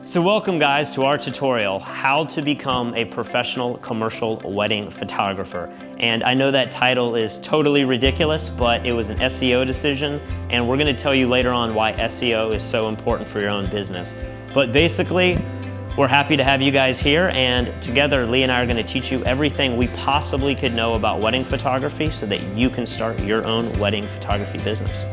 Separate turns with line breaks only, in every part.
So welcome guys to our tutorial, how to become a professional commercial wedding photographer. And I know that title is totally ridiculous, but it was an SEO decision, and we're gonna tell you later on why SEO is so important for your own business. But basically, we're happy to have you guys here, and together Lee and I are gonna teach you everything we possibly could know about wedding photography so that you can start your own wedding photography business.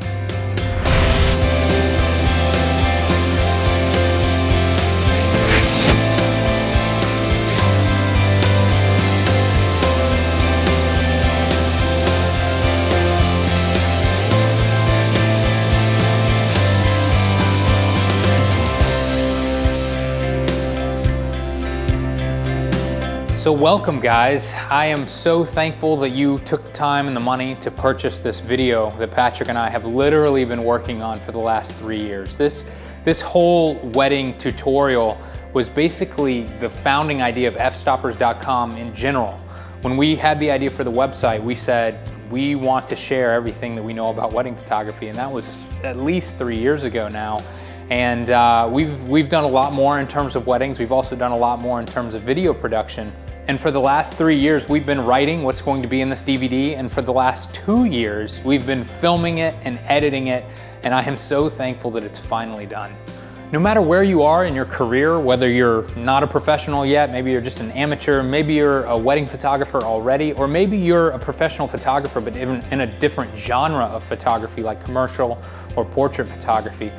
So welcome guys. I am so thankful that you took the time and the money to purchase this video that Patrick and I have literally been working on for the last 3 years. This whole wedding tutorial was basically the founding idea of fstoppers.com in general. When we had the idea for the website, we said we want to share everything that we know about wedding photography, and that was at least 3 years ago now. And we've done a lot more in terms of weddings. We've also done a lot more in terms of video production. And for the last 3 years, we've been writing what's going to be in this DVD. And for the last 2 years, we've been filming it and editing it. And I am so thankful that it's finally done. No matter where you are in your career, whether you're not a professional yet, maybe you're just an amateur, maybe you're a wedding photographer already, or maybe you're a professional photographer, but even in a different genre of photography like commercial or portrait photography.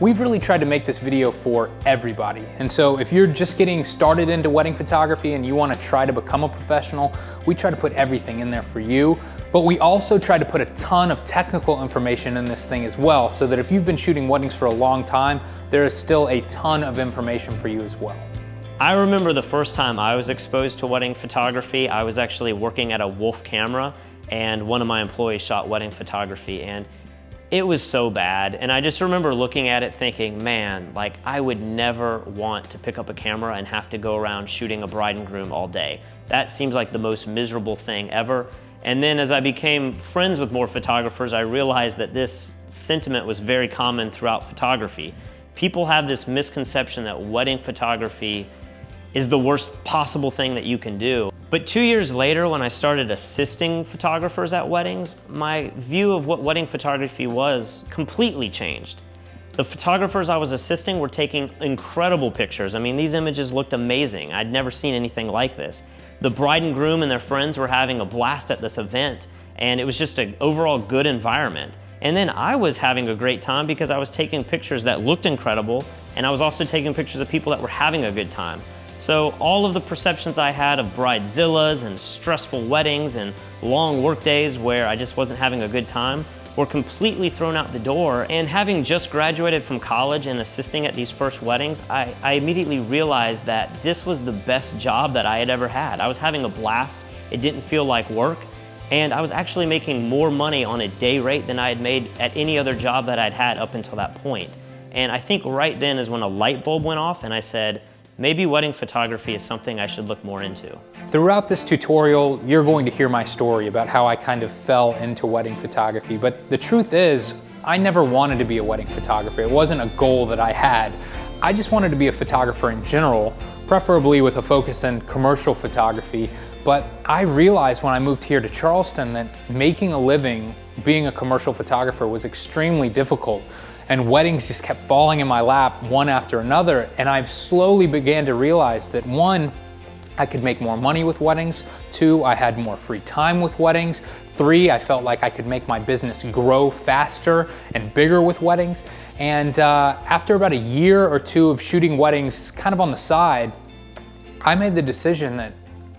We've really tried to make this video for everybody. And so if you're just getting started into wedding photography and you want to try to become a professional, we try to put everything in there for you. But we also try to put a ton of technical information in this thing as well, so that if you've been shooting weddings for a long time, there is still a ton of information for you as well.
I remember the first time I was exposed to wedding photography. I was actually working at a Wolf camera, and one of my employees shot wedding photography, and it was so bad. And I just remember looking at it thinking, man, like I would never want to pick up a camera and have to go around shooting a bride and groom all day. That seems like the most miserable thing ever. And then as I became friends with more photographers, I realized that this sentiment was very common throughout photography. People have this misconception that wedding photography is the worst possible thing that you can do. But 2 years later, when I started assisting photographers at weddings, my view of what wedding photography was completely changed. The photographers I was assisting were taking incredible pictures. I mean, these images looked amazing. I'd never seen anything like this. The bride and groom and their friends were having a blast at this event, and it was just an overall good environment. And then I was having a great time because I was taking pictures that looked incredible, and I was also taking pictures of people that were having a good time. So all of the perceptions I had of bridezillas and stressful weddings and long work days where I just wasn't having a good time were completely thrown out the door. And having just graduated from college and assisting at these first weddings, I immediately realized that this was the best job that I had ever had. I was having a blast. It didn't feel like work. And I was actually making more money on a day rate than I had made at any other job that I'd had up until that point. And I think right then is when a light bulb went off and I said, maybe wedding photography is something I should look more into.
Throughout this tutorial, you're going to hear my story about how I kind of fell into wedding photography. But the truth is, I never wanted to be a wedding photographer. It wasn't a goal that I had. I just wanted to be a photographer in general, preferably with a focus in commercial photography. But I realized when I moved here to Charleston that making a living being a commercial photographer was extremely difficult. And weddings just kept falling in my lap one after another. And I slowly began to realize that one, I could make more money with weddings. Two, I had more free time with weddings. Three, I felt like I could make my business grow faster and bigger with weddings. And after about a year or two of shooting weddings kind of on the side, I made the decision that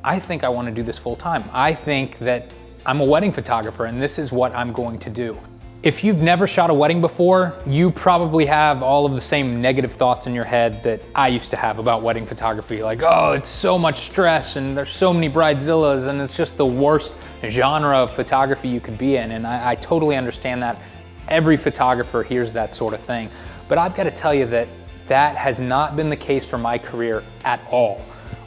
I think I want to do this full time. I think that I'm a wedding photographer and this is what I'm going to do. If you've never shot a wedding before, you probably have all of the same negative thoughts in your head that I used to have about wedding photography. Like, oh, it's so much stress and there's so many bridezillas and it's just the worst genre of photography you could be in. And I totally understand that. Every photographer hears that sort of thing. But I've got to tell you that that has not been the case for my career at all.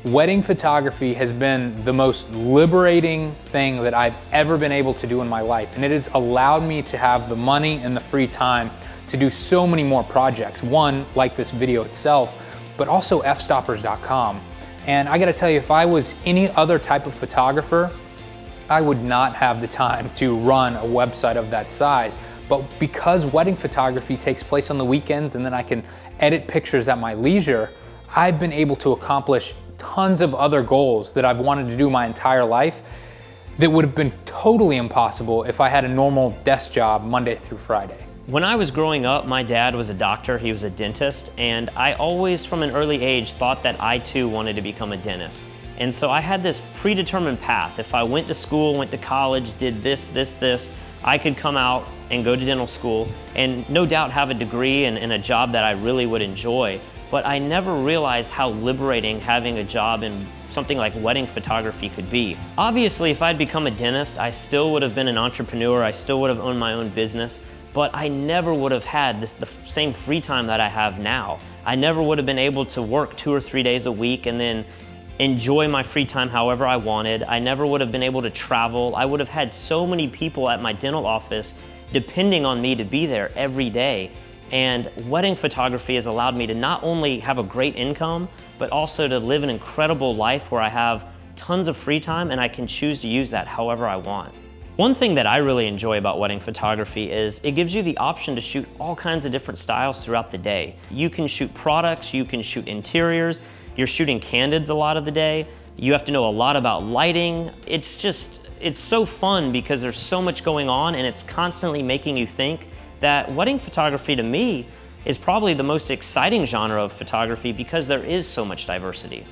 Wedding photography has been the most liberating thing that I've ever been able to do in my life, and it has allowed me to have the money and the free time to do so many more projects. One, like this video itself, but also fstoppers.com. And I gotta tell you, if I was any other type of photographer, I would not have the time to run a website of that size. But because wedding photography takes place on the weekends and then I can edit pictures at my leisure, I've been able to accomplish tons of other goals that I've wanted to do my entire life that would have been totally impossible if I had a normal desk job Monday through Friday.
When I was growing up, my dad was a doctor, he was a dentist, and I always from an early age thought that I too wanted to become a dentist. And so I had this predetermined path. If I went to school, went to college, did this, I could come out and go to dental school and no doubt have a degree and a job that I really would enjoy. But I never realized how liberating having a job in something like wedding photography could be. Obviously, if I'd become a dentist, I still would have been an entrepreneur, I still would have owned my own business, but I never would have had the same free time that I have now. I never would have been able to work 2 or 3 days a week and then enjoy my free time however I wanted. I never would have been able to travel. I would have had so many people at my dental office depending on me to be there every day. And wedding photography has allowed me to not only have a great income, but also to live an incredible life where I have tons of free time and I can choose to use that however I want. One thing that I really enjoy about wedding photography is it gives you the option to shoot all kinds of different styles throughout the day. You can shoot products, you can shoot interiors, you're shooting candids a lot of the day. You have to know a lot about lighting. It's so fun because there's so much going on and it's constantly making you think that wedding photography to me is probably the most exciting genre of photography because there is so much diversity.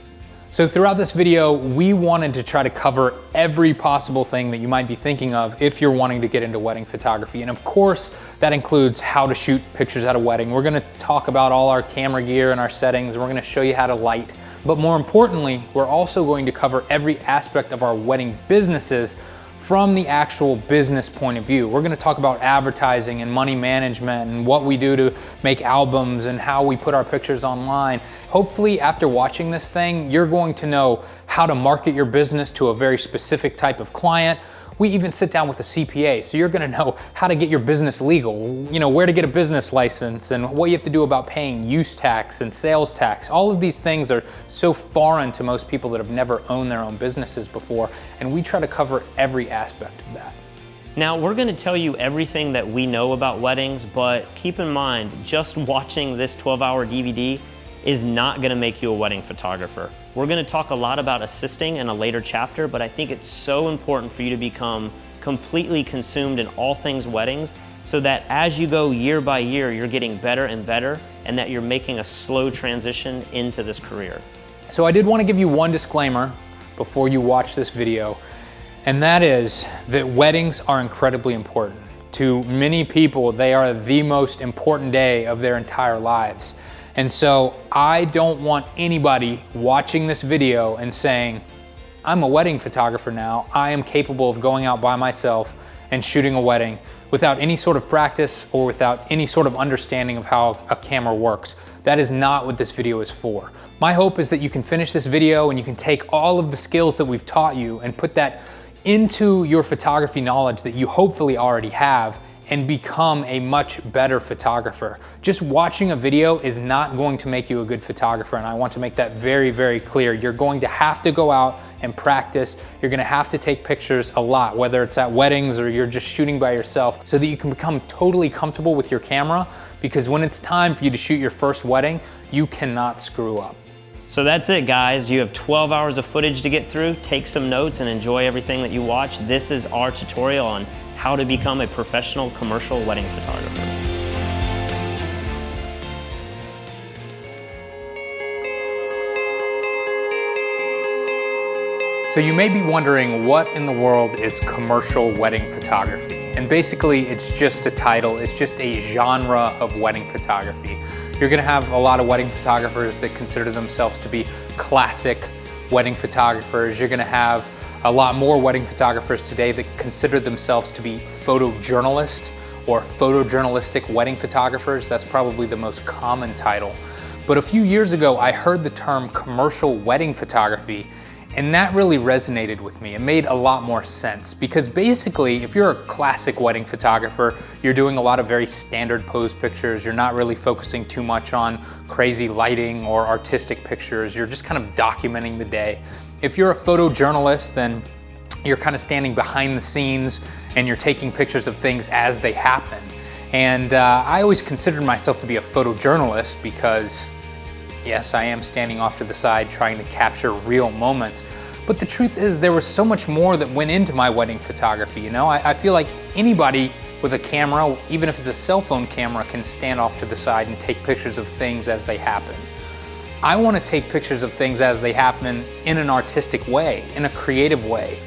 So throughout this video, we wanted to try to cover every possible thing that you might be thinking of if you're wanting to get into wedding photography. And of course, that includes how to shoot pictures at a wedding. We're gonna talk about all our camera gear and our settings. We're gonna show you how to light. But more importantly, we're also going to cover every aspect of our wedding businesses from the actual business point of view. We're gonna talk about advertising and money management and what we do to make albums and how we put our pictures online. Hopefully after watching this thing, you're going to know how to market your business to a very specific type of client. We even sit down with a CPA, so you're gonna know how to get your business legal, where to get a business license and what you have to do about paying use tax and sales tax. All of these things are so foreign to most people that have never owned their own businesses before, and we try to cover every aspect of that.
Now, we're gonna tell you everything that we know about weddings, but keep in mind, just watching this 12-hour DVD is not gonna make you a wedding photographer. We're gonna talk a lot about assisting in a later chapter, but I think it's so important for you to become completely consumed in all things weddings so that as you go year by year, you're getting better and better and that you're making a slow transition into this career.
So I did wanna give you one disclaimer before you watch this video, and that is that weddings are incredibly important. To many people, they are the most important day of their entire lives. And so I don't want anybody watching this video and saying, I'm a wedding photographer now, I am capable of going out by myself and shooting a wedding without any sort of practice or without any sort of understanding of how a camera works. That is not what this video is for. My hope is that you can finish this video and you can take all of the skills that we've taught you and put that into your photography knowledge that you hopefully already have and become a much better photographer. Just watching a video is not going to make you a good photographer, and I want to make that very, very clear. You're going to have to go out and practice. You're gonna have to take pictures a lot, whether it's at weddings or you're just shooting by yourself, so that you can become totally comfortable with your camera, because when it's time for you to shoot your first wedding, you cannot screw up.
So that's it, guys. You have 12 hours of footage to get through. Take some notes and enjoy everything that you watch. This is our tutorial on how to become a professional commercial wedding photographer.
So you may be wondering, what in the world is commercial wedding photography? And basically it's just a title, it's just a genre of wedding photography. You're gonna have a lot of wedding photographers that consider themselves to be classic wedding photographers. You're gonna have a lot more wedding photographers today that consider themselves to be photojournalists or photojournalistic wedding photographers. That's probably the most common title. But a few years ago, I heard the term commercial wedding photography, And that really resonated with me. It made a lot more sense because basically, if you're a classic wedding photographer, you're doing a lot of very standard pose pictures. You're not really focusing too much on crazy lighting or artistic pictures. You're just kind of documenting the day. If you're a photojournalist, then you're kind of standing behind the scenes and you're taking pictures of things as they happen. And I always considered myself to be a photojournalist because yes, I am standing off to the side trying to capture real moments, but the truth is there was so much more that went into my wedding photography, you know? I feel like anybody with a camera, even if it's a cell phone camera, can stand off to the side and take pictures of things as they happen. I want to take pictures of things as they happen in an artistic way, in a creative way.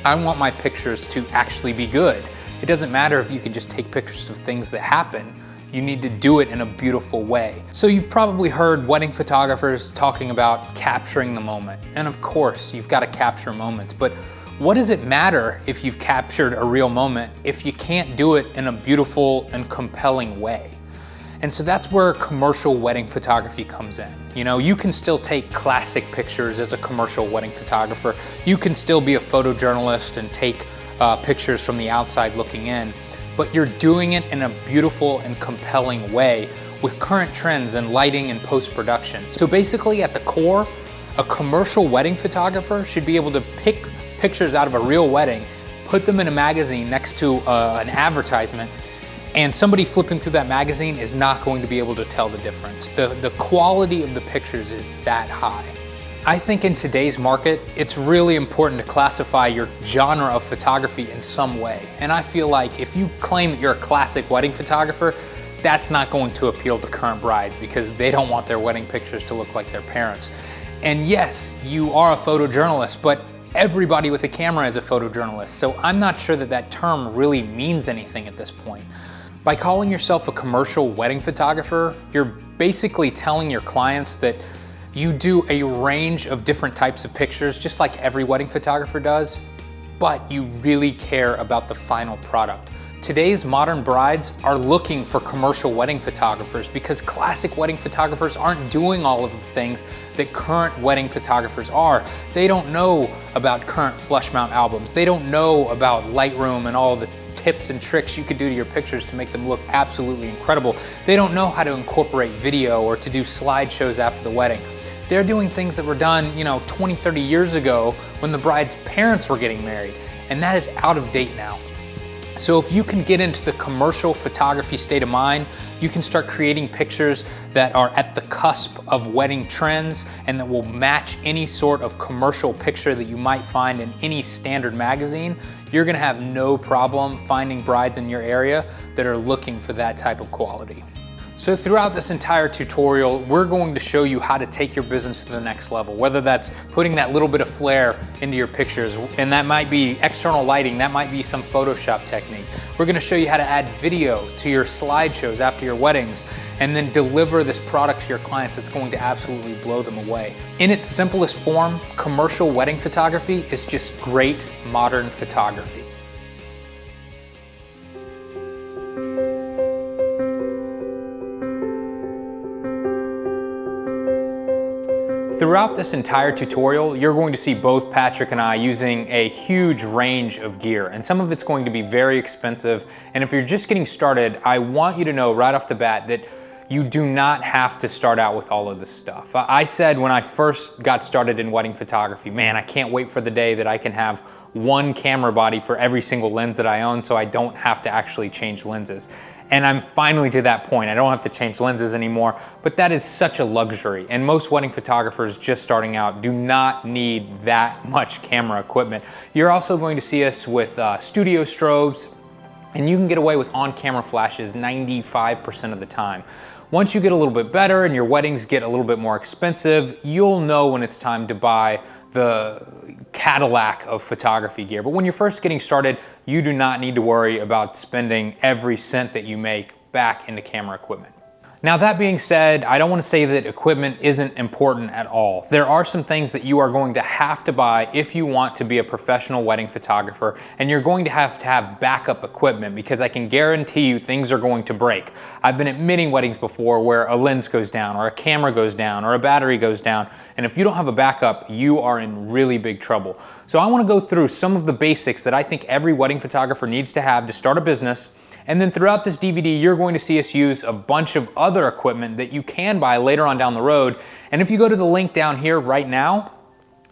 I want my pictures to actually be good. It doesn't matter if you can just take pictures of things that happen. You need to do it in a beautiful way. So you've probably heard wedding photographers talking about capturing the moment. And of course, you've got to capture moments, but what does it matter if you've captured a real moment if you can't do it in a beautiful and compelling way? And so that's where commercial wedding photography comes in. You know, you can still take classic pictures as a commercial wedding photographer. You can still be a photojournalist and take pictures from the outside looking in, but you're doing it in a beautiful and compelling way with current trends in lighting and post-production. So basically at the core, a commercial wedding photographer should be able to pick pictures out of a real wedding, put them in a magazine next to an advertisement, and somebody flipping through that magazine is not going to be able to tell the difference. The quality of the pictures is that high. I think in today's market, it's really important to classify your genre of photography in some way. And I feel like if you claim that you're a classic wedding photographer, that's not going to appeal to current brides because they don't want their wedding pictures to look like their parents. And yes, you are a photojournalist, but everybody with a camera is a photojournalist. So I'm not sure that that term really means anything at this point. By calling yourself a commercial wedding photographer, you're basically telling your clients that you do a range of different types of pictures, just like every wedding photographer does, but you really care about the final product. Today's modern brides are looking for commercial wedding photographers because classic wedding photographers aren't doing all of the things that current wedding photographers are. They don't know about current flush mount albums. They don't know about Lightroom and all the tips and tricks you could do to your pictures to make them look absolutely incredible. They don't know how to incorporate video or to do slideshows after the wedding. They're doing things that were done, 20, 30 years ago when the bride's parents were getting married, and that is out of date now. So if you can get into the commercial photography state of mind, you can start creating pictures that are at the cusp of wedding trends and that will match any sort of commercial picture that you might find in any standard magazine. You're gonna have no problem finding brides in your area that are looking for that type of quality. So throughout this entire tutorial, we're going to show you how to take your business to the next level, whether that's putting that little bit of flair into your pictures, and that might be external lighting, that might be some Photoshop technique. We're gonna show you how to add video to your slideshows after your weddings, and then deliver this product to your clients that's going to absolutely blow them away. In its simplest form, commercial wedding photography is just great modern photography. Throughout this entire tutorial, you're going to see both Patrick and I using a huge range of gear, and some of it's going to be very expensive. And if you're just getting started, I want you to know right off the bat that you do not have to start out with all of this stuff. I said when I first got started in wedding photography, man, I can't wait for the day that I can have one camera body for every single lens that I own so I don't have to actually change lenses. And I'm finally to that point. I don't have to change lenses anymore, but that is such a luxury. And most wedding photographers just starting out do not need that much camera equipment. You're also going to see us with studio strobes, and you can get away with on-camera flashes 95% of the time. Once you get a little bit better and your weddings get a little bit more expensive, you'll know when it's time to buy the Cadillac of photography gear. But when you're first getting started, you do not need to worry about spending every cent that you make back into camera equipment. Now that being said, I don't want to say that equipment isn't important at all. There are some things that you are going to have to buy if you want to be a professional wedding photographer, and you're going to have backup equipment, because I can guarantee you things are going to break. I've been at many weddings before where a lens goes down, or a camera goes down, or a battery goes down, and if you don't have a backup, you are in really big trouble. So I want to go through some of the basics that I think every wedding photographer needs to have to start a business. And then throughout this DVD, you're going to see us use a bunch of other equipment that you can buy later on down the road. And if you go to the link down here right now,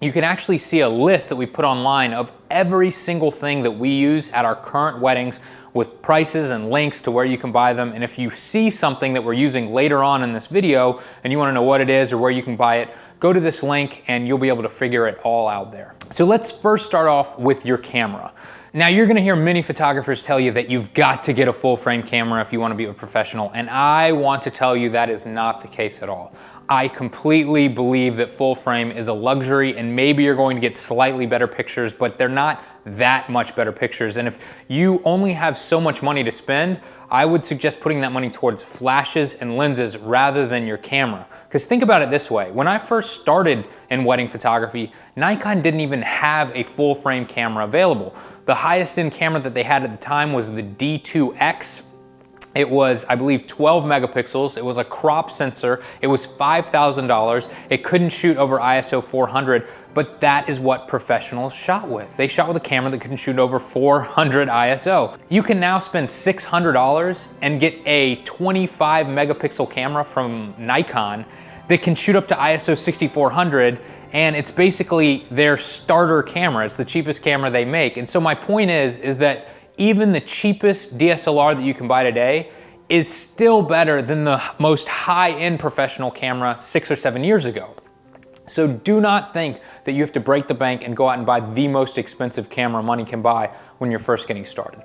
you can actually see a list that we put online of every single thing that we use at our current weddings, with prices and links to where you can buy them. And if you see something that we're using later on in this video and you want to know what it is or where you can buy it, go to this link and you'll be able to figure it all out there. So let's first start off with your camera. Now, you're gonna hear many photographers tell you that you've got to get a full frame camera if you wanna be a professional, and I want to tell you that is not the case at all. I completely believe that full frame is a luxury, and maybe you're going to get slightly better pictures, but they're not that much better pictures. And if you only have so much money to spend, I would suggest putting that money towards flashes and lenses rather than your camera. Because think about it this way, when I first started in wedding photography, Nikon didn't even have a full frame camera available. The highest end camera that they had at the time was the D2X. It was, I believe, 12 megapixels. It was a crop sensor. It was $5,000. It couldn't shoot over ISO 400, but that is what professionals shot with. They shot with a camera that couldn't shoot over 400 ISO. You can now spend $600 and get a 25 megapixel camera from Nikon that can shoot up to ISO 6400, and it's basically their starter camera. It's the cheapest camera they make. And so my point is that even the cheapest DSLR that you can buy today is still better than the most high-end professional camera 6 or 7 years ago. So do not think that you have to break the bank and go out and buy the most expensive camera money can buy when you're first getting started.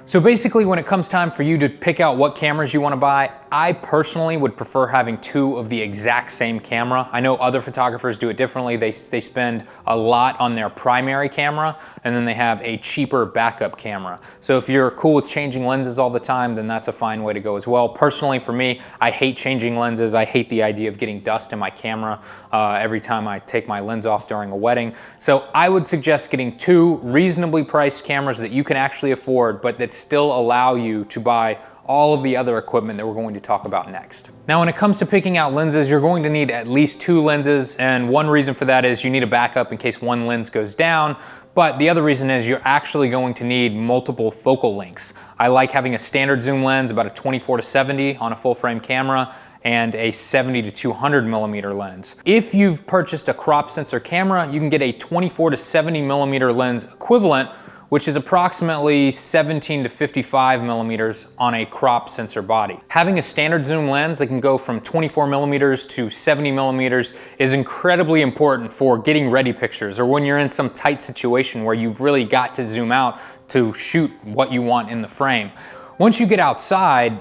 So basically, when it comes time for you to pick out what cameras you want to buy, I personally would prefer having two of the exact same camera. I know other photographers do it differently. They spend a lot on their primary camera, and then they have a cheaper backup camera. So if you're cool with changing lenses all the time, then that's a fine way to go as well. Personally, for me, I hate changing lenses. I hate the idea of getting dust in my camera every time I take my lens off during a wedding. So I would suggest getting two reasonably priced cameras that you can actually afford, but that still allow you to buy all of the other equipment that we're going to talk about next. Now, when it comes to picking out lenses, you're going to need at least two lenses, and one reason for that is you need a backup in case one lens goes down, but the other reason is you're actually going to need multiple focal lengths. I like having a standard zoom lens, about a 24-70 on a full frame camera, and a 70-200 millimeter lens. If you've purchased a crop sensor camera, you can get a 24-70 millimeter lens equivalent, which is approximately 17-55 millimeters on a crop sensor body. Having a standard zoom lens that can go from 24 millimeters to 70 millimeters is incredibly important for getting ready pictures, or when you're in some tight situation where you've really got to zoom out to shoot what you want in the frame. Once you get outside,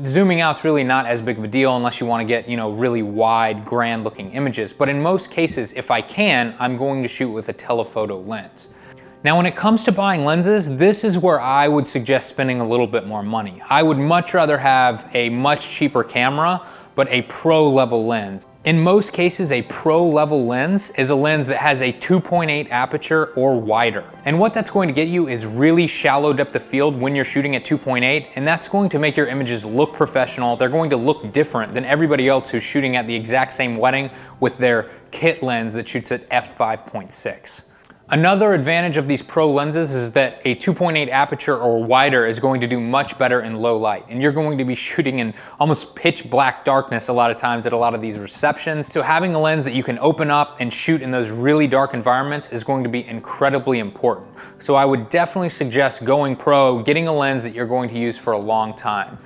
zooming out's really not as big of a deal unless you want to get, really wide, grand looking images. But in most cases, if I can, I'm going to shoot with a telephoto lens. Now, when it comes to buying lenses, this is where I would suggest spending a little bit more money. I would much rather have a much cheaper camera, but a pro level lens. In most cases, a pro level lens is a lens that has a 2.8 aperture or wider. And what that's going to get you is really shallow depth of field when you're shooting at 2.8, and that's going to make your images look professional. They're going to look different than everybody else who's shooting at the exact same wedding with their kit lens that shoots at f5.6. Another advantage of these pro lenses is that a 2.8 aperture or wider is going to do much better in low light. And you're going to be shooting in almost pitch black darkness a lot of times at a lot of these receptions. So having a lens that you can open up and shoot in those really dark environments is going to be incredibly important. So I would definitely suggest going pro, getting a lens that you're going to use for a long time.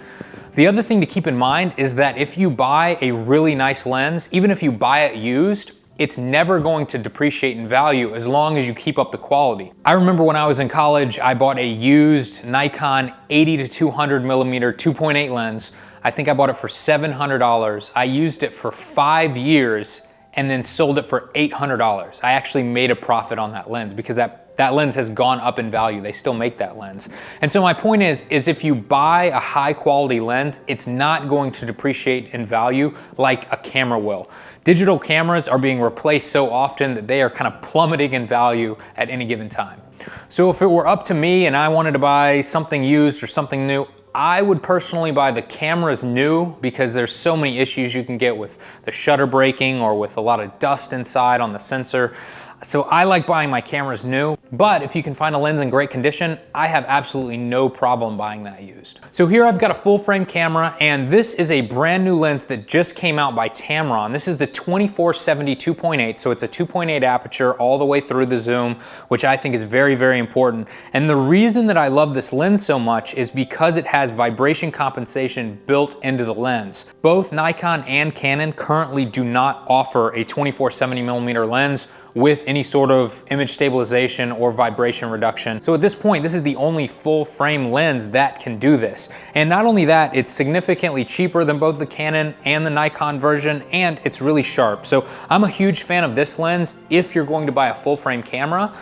The other thing to keep in mind is that if you buy a really nice lens, even if you buy it used, it's never going to depreciate in value as long as you keep up the quality. I remember when I was in college, I bought a used Nikon 80-200 millimeter 2.8 lens. I think I bought it for $700. I used it for 5 years and then sold it for $800. I actually made a profit on that lens because that that lens has gone up in value. They still make that lens. And so my point is if you buy a high quality lens, it's not going to depreciate in value like a camera will. Digital cameras are being replaced so often that they are kind of plummeting in value at any given time. So if it were up to me and I wanted to buy something used or something new, I would personally buy the cameras new because there's so many issues you can get with the shutter breaking or with a lot of dust inside on the sensor. So I like buying my cameras new, but if you can find a lens in great condition, I have absolutely no problem buying that used. So here I've got a full frame camera, and this is a brand new lens that just came out by Tamron. This is the 24-70 2.8, so it's a 2.8 aperture all the way through the zoom, which I think is very, very important. And the reason that I love this lens so much is because it has vibration compensation built into the lens. Both Nikon and Canon currently do not offer a 24-70mm lens with any sort of image stabilization or vibration reduction. So at this point, this is the only full frame lens that can do this. And not only that, it's significantly cheaper than both the Canon and the Nikon version, and it's really sharp. So I'm a huge fan of this lens if you're going to buy a full frame camera.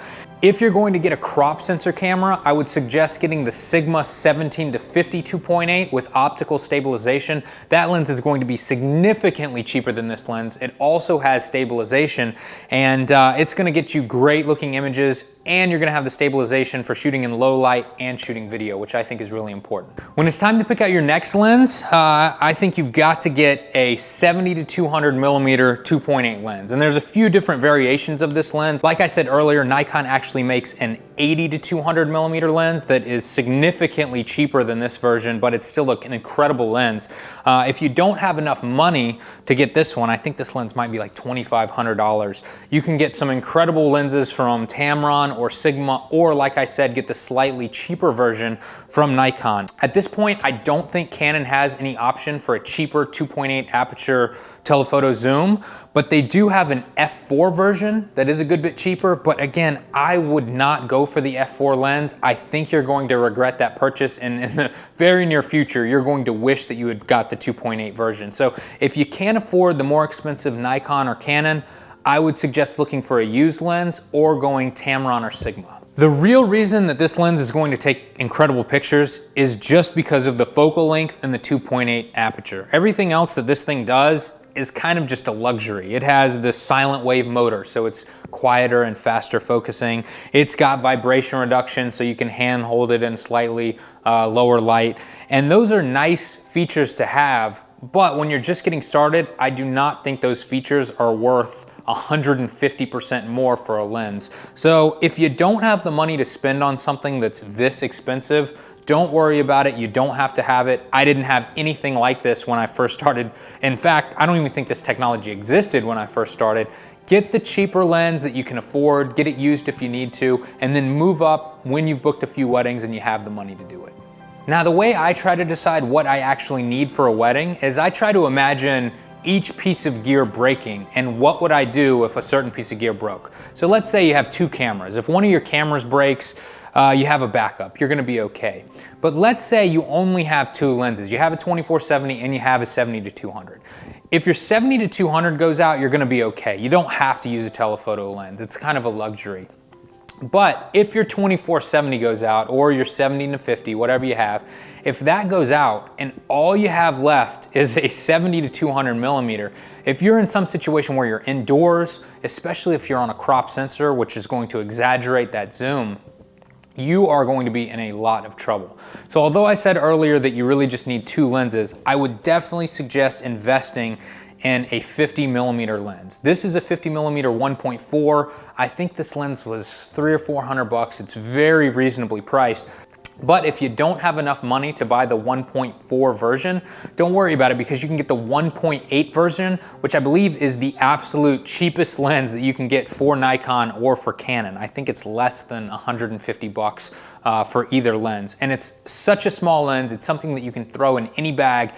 If you're going to get a crop sensor camera, I would suggest getting the Sigma 17-50 2.8 with optical stabilization. That lens is going to be significantly cheaper than this lens. It also has stabilization, and it's going to get you great looking images, and you're going to have the stabilization for shooting in low light and shooting video, which I think is really important. When it's time to pick out your next lens, I think you've got to get a 70-200 mm 2.8 lens. And there's a few different variations of this lens. Like I said earlier, Nikon actually makes an 80-200 mm lens that is significantly cheaper than this version, but it's still an incredible lens. If you don't have enough money to get this one, I think this lens might be like $2,500. You can get some incredible lenses from Tamron or Sigma, or like I said, get the slightly cheaper version from Nikon. At this point, I don't think Canon has any option for a cheaper 2.8 aperture telephoto zoom, but they do have an f4 version that is a good bit cheaper. But again, I would not go for the f4 lens. I think you're going to regret that purchase, and in the very near future, you're going to wish that you had got the 2.8 version. So if you can't afford the more expensive Nikon or Canon, I would suggest looking for a used lens or going Tamron or Sigma. The real reason that this lens is going to take incredible pictures is just because of the focal length and the 2.8 aperture. Everything else that this thing does is kind of just a luxury. It has the silent wave motor, so it's quieter and faster focusing. It's got vibration reduction, so you can hand hold it in slightly lower light. And those are nice features to have, but when you're just getting started, I do not think those features are worth 150% more for a lens. So if you don't have the money to spend on something that's this expensive, don't worry about it. You don't have to have it. I didn't have anything like this when I first started. In fact, I don't even think this technology existed when I first started. Get the cheaper lens that you can afford, get it used if you need to, and then move up when you've booked a few weddings and you have the money to do it. Now, the way I try to decide what I actually need for a wedding is I try to imagine each piece of gear breaking and what would I do if a certain piece of gear broke. So let's say you have two cameras. If one of your cameras breaks, you have a backup, you're gonna be okay. But let's say you only have two lenses. You have a 24-70 and you have a 70-200. If your 70-200 goes out, you're gonna be okay. You don't have to use a telephoto lens. It's kind of a luxury. But if your 24-70 goes out, or your 70-50, whatever you have, if that goes out and all you have left is a 70-200 millimeter, if you're in some situation where you're indoors, especially if you're on a crop sensor, which is going to exaggerate that zoom, you are going to be in a lot of trouble. So although I said earlier that you really just need two lenses, I would definitely suggest investing in a 50mm lens. This is a 50mm 1.4. I think this lens was $300 or $400. It's very reasonably priced. But if you don't have enough money to buy the 1.4 version, don't worry about it, because you can get the 1.8 version, which I believe is the absolute cheapest lens that you can get for Nikon or for Canon. I think it's less than $150 for either lens. And it's such a small lens, it's something that you can throw in any bag.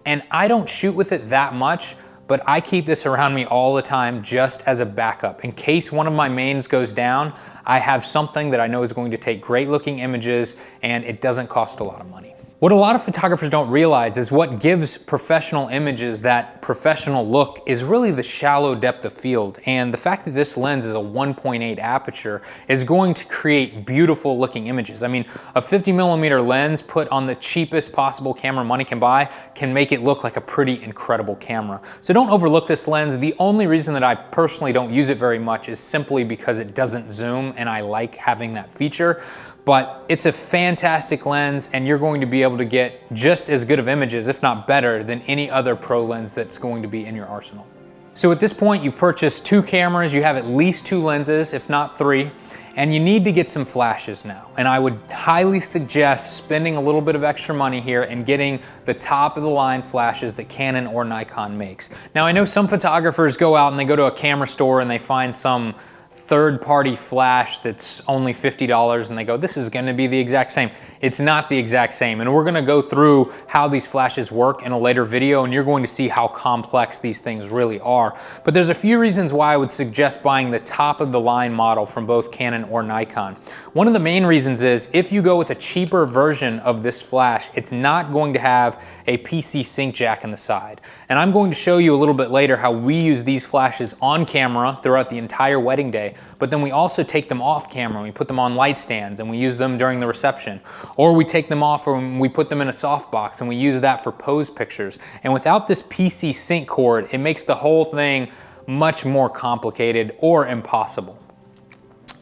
And I don't shoot with it that much, but I keep this around me all the time just as a backup. In case one of my mains goes down, I have something that I know is going to take great looking images, and it doesn't cost a lot of money. What a lot of photographers don't realize is what gives professional images that professional look is really the shallow depth of field. And the fact that this lens is a 1.8 aperture is going to create beautiful looking images. I mean, a 50mm lens put on the cheapest possible camera money can buy can make it look like a pretty incredible camera. So don't overlook this lens. The only reason that I personally don't use it very much is simply because it doesn't zoom, and I like having that feature. But it's a fantastic lens, and you're going to be able to get just as good of images, if not better, than any other pro lens that's going to be in your arsenal. So at this point, you've purchased 2 cameras, you have at least 2 lenses, if not 3, and you need to get some flashes now. And I would highly suggest spending a little bit of extra money here and getting the top of the line flashes that Canon or Nikon makes. Now, I know some photographers go out and they go to a camera store and they find some third-party flash that's only $50 and they go, this is going to be the exact same. It's not the exact same, and we're going to go through how these flashes work in a later video, and you're going to see how complex these things really are. But there's a few reasons why I would suggest buying the top of the line model from both Canon or Nikon. One of the main reasons is if you go with a cheaper version of this flash, it's not going to have a PC sync jack in the side. And I'm going to show you a little bit later how we use these flashes on camera throughout the entire wedding day, but then we also take them off camera. We put them on light stands and we use them during the reception. Or we take them off and we put them in a softbox and we use that for pose pictures. And without this PC sync cord, it makes the whole thing much more complicated or impossible.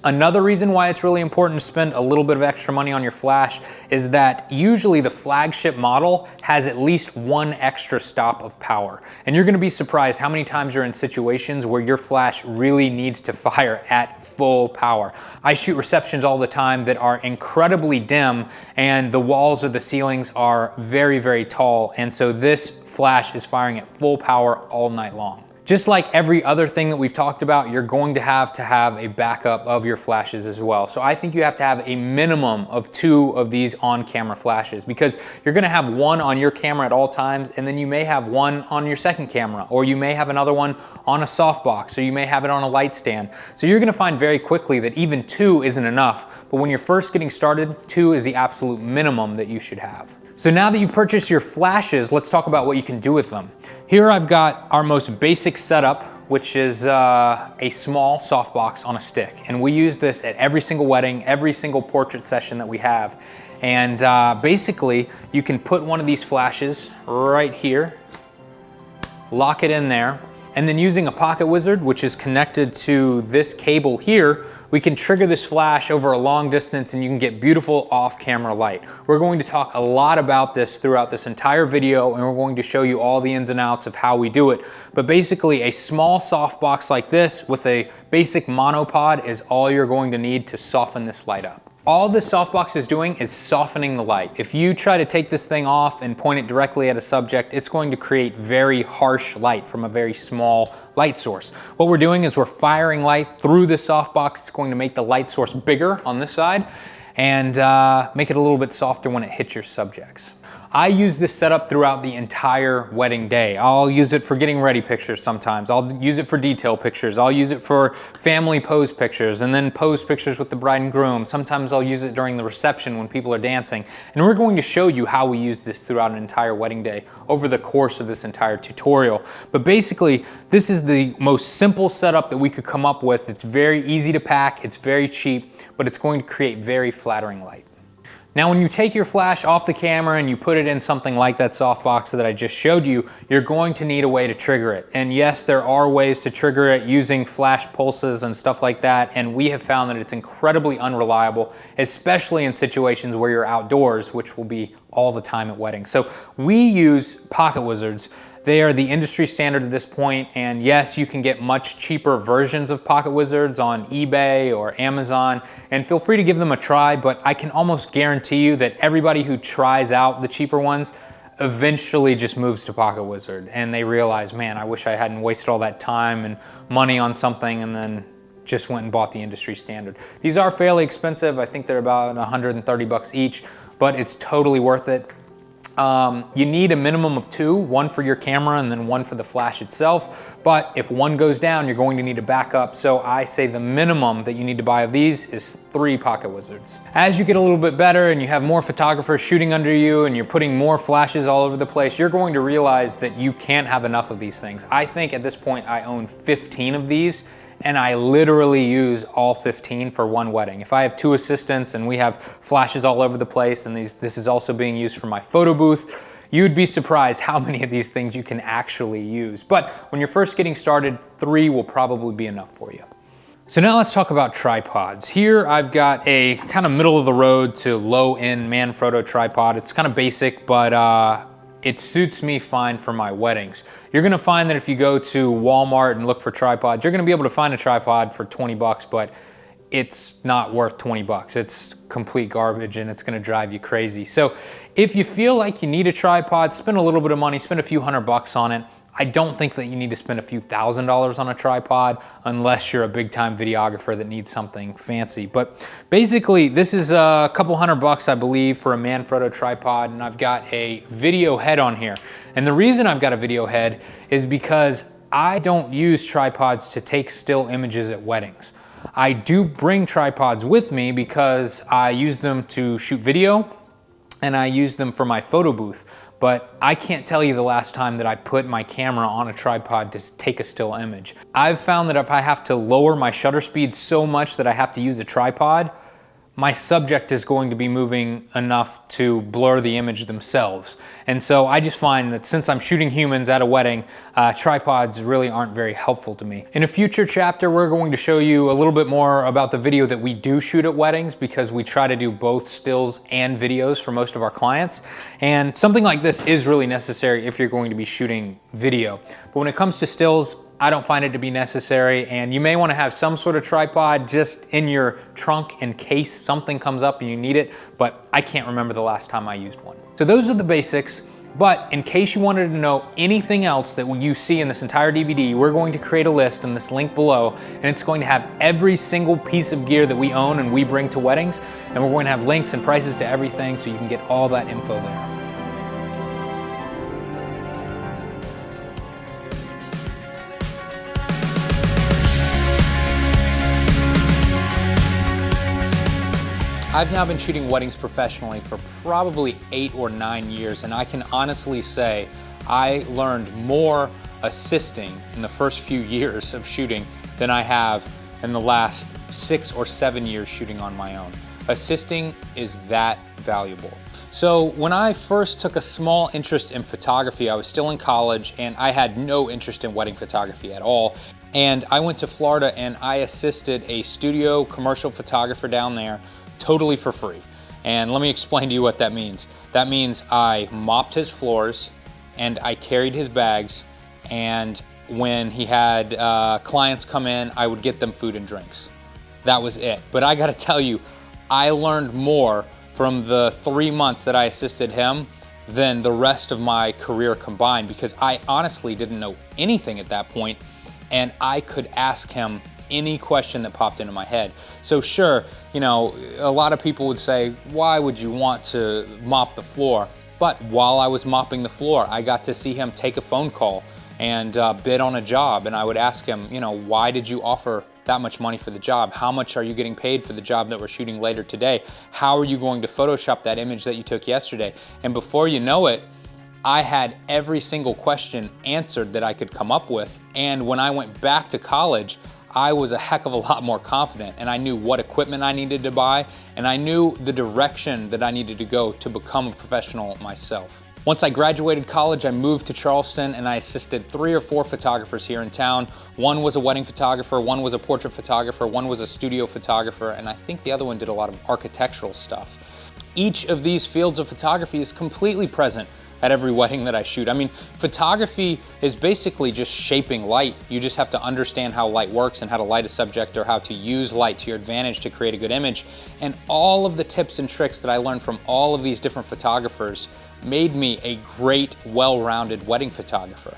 Another reason why it's really important to spend a little bit of extra money on your flash is that usually the flagship model has at least 1 extra stop of power. And you're gonna be surprised how many times you're in situations where your flash really needs to fire at full power. I shoot receptions all the time that are incredibly dim and the walls or the ceilings are very, very tall. And so this flash is firing at full power all night long. Just like every other thing that we've talked about, you're going to have a backup of your flashes as well. So I think you have to have a minimum of 2 of these on-camera flashes, because you're gonna have one on your camera at all times, and then you may have one on your second camera, or you may have another one on a softbox, or you may have it on a light stand. So you're gonna find very quickly that even 2 isn't enough, but when you're first getting started, 2 is the absolute minimum that you should have. So now that you've purchased your flashes, let's talk about what you can do with them. Here I've got our most basic setup, which is a small softbox on a stick. And we use this at every single wedding, every single portrait session that we have. And basically, you can put one of these flashes right here, lock it in there, and then using a pocket wizard, which is connected to this cable here, we can trigger this flash over a long distance and you can get beautiful off-camera light. We're going to talk a lot about this throughout this entire video, and we're going to show you all the ins and outs of how we do it. But basically, a small softbox like this with a basic monopod is all you're going to need to soften this light up. All this softbox is doing is softening the light. If you try to take this thing off and point it directly at a subject, it's going to create very harsh light from a very small light source. What we're doing is we're firing light through the softbox. It's going to make the light source bigger on this side and make it a little bit softer when it hits your subjects. I use this setup throughout the entire wedding day. I'll use it for getting ready pictures sometimes. I'll use it for detail pictures. I'll use it for family pose pictures and then pose pictures with the bride and groom. Sometimes I'll use it during the reception when people are dancing. And we're going to show you how we use this throughout an entire wedding day over the course of this entire tutorial. But basically, this is the most simple setup that we could come up with. It's very easy to pack, it's very cheap, but it's going to create very flattering light. Now, when you take your flash off the camera and you put it in something like that softbox that I just showed you, you're going to need a way to trigger it. And yes, there are ways to trigger it using flash pulses and stuff like that, and we have found that it's incredibly unreliable, especially in situations where you're outdoors, which will be all the time at weddings. So we use pocket wizards. They are the industry standard at this point, and yes, you can get much cheaper versions of pocket wizards on eBay or Amazon, and feel free to give them a try, but I can almost guarantee you that everybody who tries out the cheaper ones eventually just moves to pocket wizard, and they realize, man, I wish I hadn't wasted all that time and money on something and then just went and bought the industry standard. These are fairly expensive. I think they're about 130 bucks each, but it's totally worth it. You need a minimum of 2, one for your camera and then one for the flash itself. But if one goes down, you're going to need a backup. So I say the minimum that you need to buy of these is 3 Pocket Wizards. As you get a little bit better and you have more photographers shooting under you and you're putting more flashes all over the place, you're going to realize that you can't have enough of these things. I think at this point I own 15 of these, and I literally use all 15 for one wedding. If I have 2 assistants and we have flashes all over the place, and this is also being used for my photo booth, you'd be surprised how many of these things you can actually use. But when you're first getting started, 3 will probably be enough for you. So now let's talk about tripods. Here I've got a kind of middle of the road to low end Manfrotto tripod. It's kind of basic, but it suits me fine for my weddings. You're gonna find that if you go to Walmart and look for tripods, you're gonna be able to find a tripod for 20 bucks, but it's not worth 20 bucks. It's complete garbage and it's gonna drive you crazy. So if you feel like you need a tripod, spend a little bit of money, spend a few $100 on it. I don't think that you need to spend a few $1,000s on a tripod unless you're a big time videographer that needs something fancy. But basically this is a couple $100, I believe, for a Manfrotto tripod, and I've got a video head on here. And the reason I've got a video head is because I don't use tripods to take still images at weddings. I do bring tripods with me because I use them to shoot video and I use them for my photo booth. But I can't tell you the last time that I put my camera on a tripod to take a still image. I've found that if I have to lower my shutter speed so much that I have to use a tripod, my subject is going to be moving enough to blur the image themselves. And so I just find that since I'm shooting humans at a wedding, tripods really aren't very helpful to me. In a future chapter, we're going to show you a little bit more about the video that we do shoot at weddings, because we try to do both stills and videos for most of our clients. And something like this is really necessary if you're going to be shooting video. But when it comes to stills, I don't find it to be necessary, and you may want to have some sort of tripod just in your trunk in case something comes up and you need it, but I can't remember the last time I used one. So those are the basics, but in case you wanted to know anything else that you see in this entire DVD, we're going to create a list in this link below, and it's going to have every single piece of gear that we own and we bring to weddings, and we're going to have links and prices to everything so you can get all that info there. I've now been shooting weddings professionally for probably 8 or 9 years, and I can honestly say I learned more assisting in the first few years of shooting than I have in the last 6 or 7 years shooting on my own. Assisting is that valuable. So when I first took a small interest in photography, I was still in college and I had no interest in wedding photography at all. And I went to Florida and I assisted a studio commercial photographer down there totally for free. And let me explain to you what that means. That means I mopped his floors and I carried his bags, and when he had clients come in, I would get them food and drinks. That was it. But I gotta tell you, I learned more from the 3 months that I assisted him than the rest of my career combined, because I honestly didn't know anything at that point, and I could ask him any question that popped into my head. So sure, you know, a lot of people would say, why would you want to mop the floor? But while I was mopping the floor, I got to see him take a phone call and bid on a job. And I would ask him, you know, why did you offer that much money for the job? How much are you getting paid for the job that we're shooting later today? How are you going to Photoshop that image that you took yesterday? And before you know it, I had every single question answered that I could come up with. And when I went back to college, I was a heck of a lot more confident, and I knew what equipment I needed to buy, and I knew the direction that I needed to go to become a professional myself. Once I graduated college, I moved to Charleston and I assisted 3 or 4 photographers here in town. One was a wedding photographer, one was a portrait photographer, one was a studio photographer, and I think the other one did a lot of architectural stuff. Each of these fields of photography is completely present at every wedding that I shoot. I mean, photography is basically just shaping light. You just have to understand how light works and how to light a subject, or how to use light to your advantage to create a good image. And all of the tips and tricks that I learned from all of these different photographers made me a great, well-rounded wedding photographer.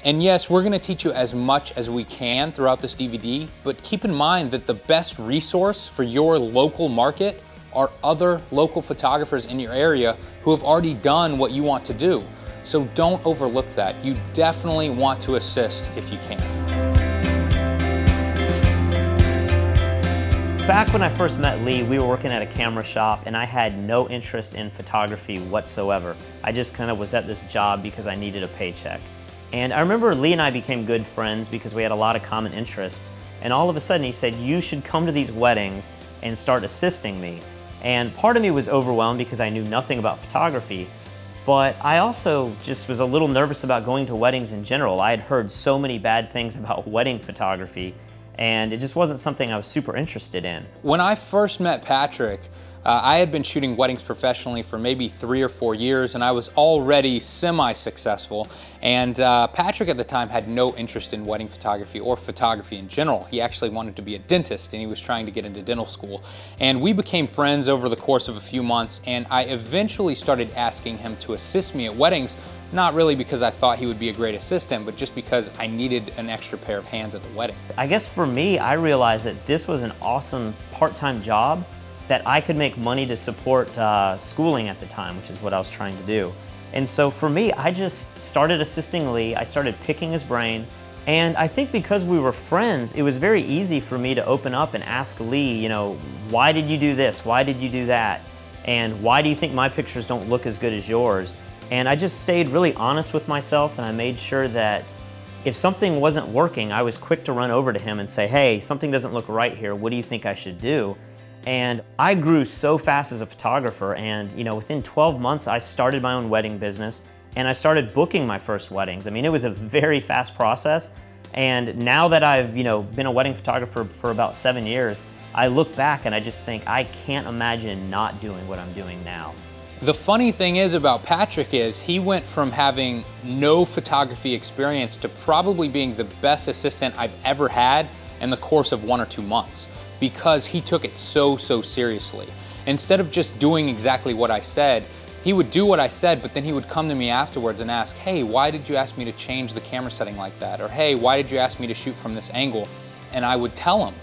And yes, we're gonna teach you as much as we can throughout this DVD, but keep in mind that the best resource for your local market are other local photographers in your area who have already done what you want to do. So don't overlook that. You definitely want to assist if you can.
Back when I first met Lee, we were working at a camera shop and I had no interest in photography whatsoever. I just kind of was at this job because I needed a paycheck. And I remember Lee and I became good friends because we had a lot of common interests. And all of a sudden he said, you should come to these weddings and start assisting me. And part of me was overwhelmed because I knew nothing about photography, but I also just was a little nervous about going to weddings in general. I had heard so many bad things about wedding photography, and it just wasn't something I was super interested in.
When I first met Patrick, I had been shooting weddings professionally for maybe 3 or 4 years, and I was already semi-successful. And Patrick at the time had no interest in wedding photography or photography in general. He actually wanted to be a dentist, and he was trying to get into dental school. And we became friends over the course of a few months, and I eventually started asking him to assist me at weddings, not really because I thought he would be a great assistant, but just because I needed an extra pair of hands at the wedding.
I guess for me, I realized that this was an awesome part-time job that I could make money to support schooling at the time, which is what I was trying to do. And so for me, I just started assisting Lee. I started picking his brain. And I think because we were friends, it was very easy for me to open up and ask Lee, you know, why did you do this? Why did you do that? And why do you think my pictures don't look as good as yours? And I just stayed really honest with myself, and I made sure that if something wasn't working, I was quick to run over to him and say, hey, something doesn't look right here. What do you think I should do? And I grew so fast as a photographer, and you know, within 12 months I started my own wedding business and I started booking my first weddings. I mean, it was a very fast process, and now that I've been a wedding photographer for about 7 years, I look back and I just think I can't imagine not doing what I'm doing now.
The funny thing is about Patrick is he went from having no photography experience to probably being the best assistant I've ever had in the course of 1 or 2 months, because he took it so seriously. Instead of just doing exactly what I said, he would do what I said, but then he would come to me afterwards and ask, hey, why did you ask me to change the camera setting like that? Or hey, why did you ask me to shoot from this angle? And I would tell him.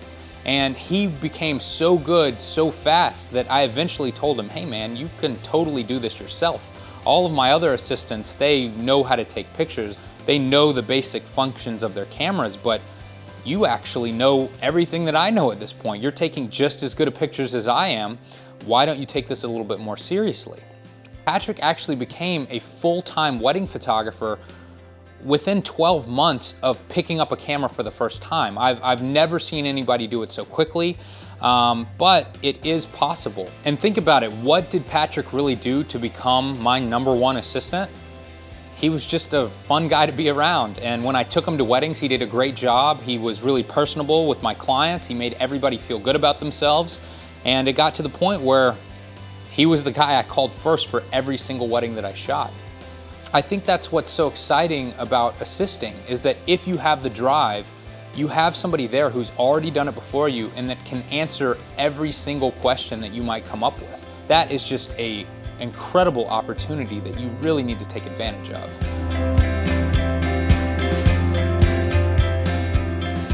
And he became so good so fast that I eventually told him, hey man, you can totally do this yourself. All of my other assistants, they know how to take pictures. They know the basic functions of their cameras, but you actually know everything that I know at this point. You're taking just as good of pictures as I am. Why don't you take this a little bit more seriously? Patrick actually became a full-time wedding photographer within 12 months of picking up a camera for the first time. I've never seen anybody do it so quickly, but it is possible. And think about it, what did Patrick really do to become my #1 assistant? He was just a fun guy to be around, and when I took him to weddings, he did a great job. He was really personable with my clients. He made everybody feel good about themselves, and it got to the point where he was the guy I called first for every single wedding that I shot. I think that's what's so exciting about assisting, is that if you have the drive, you have somebody there who's already done it before you and that can answer every single question that you might come up with. That is just an incredible opportunity that you really need to take advantage of.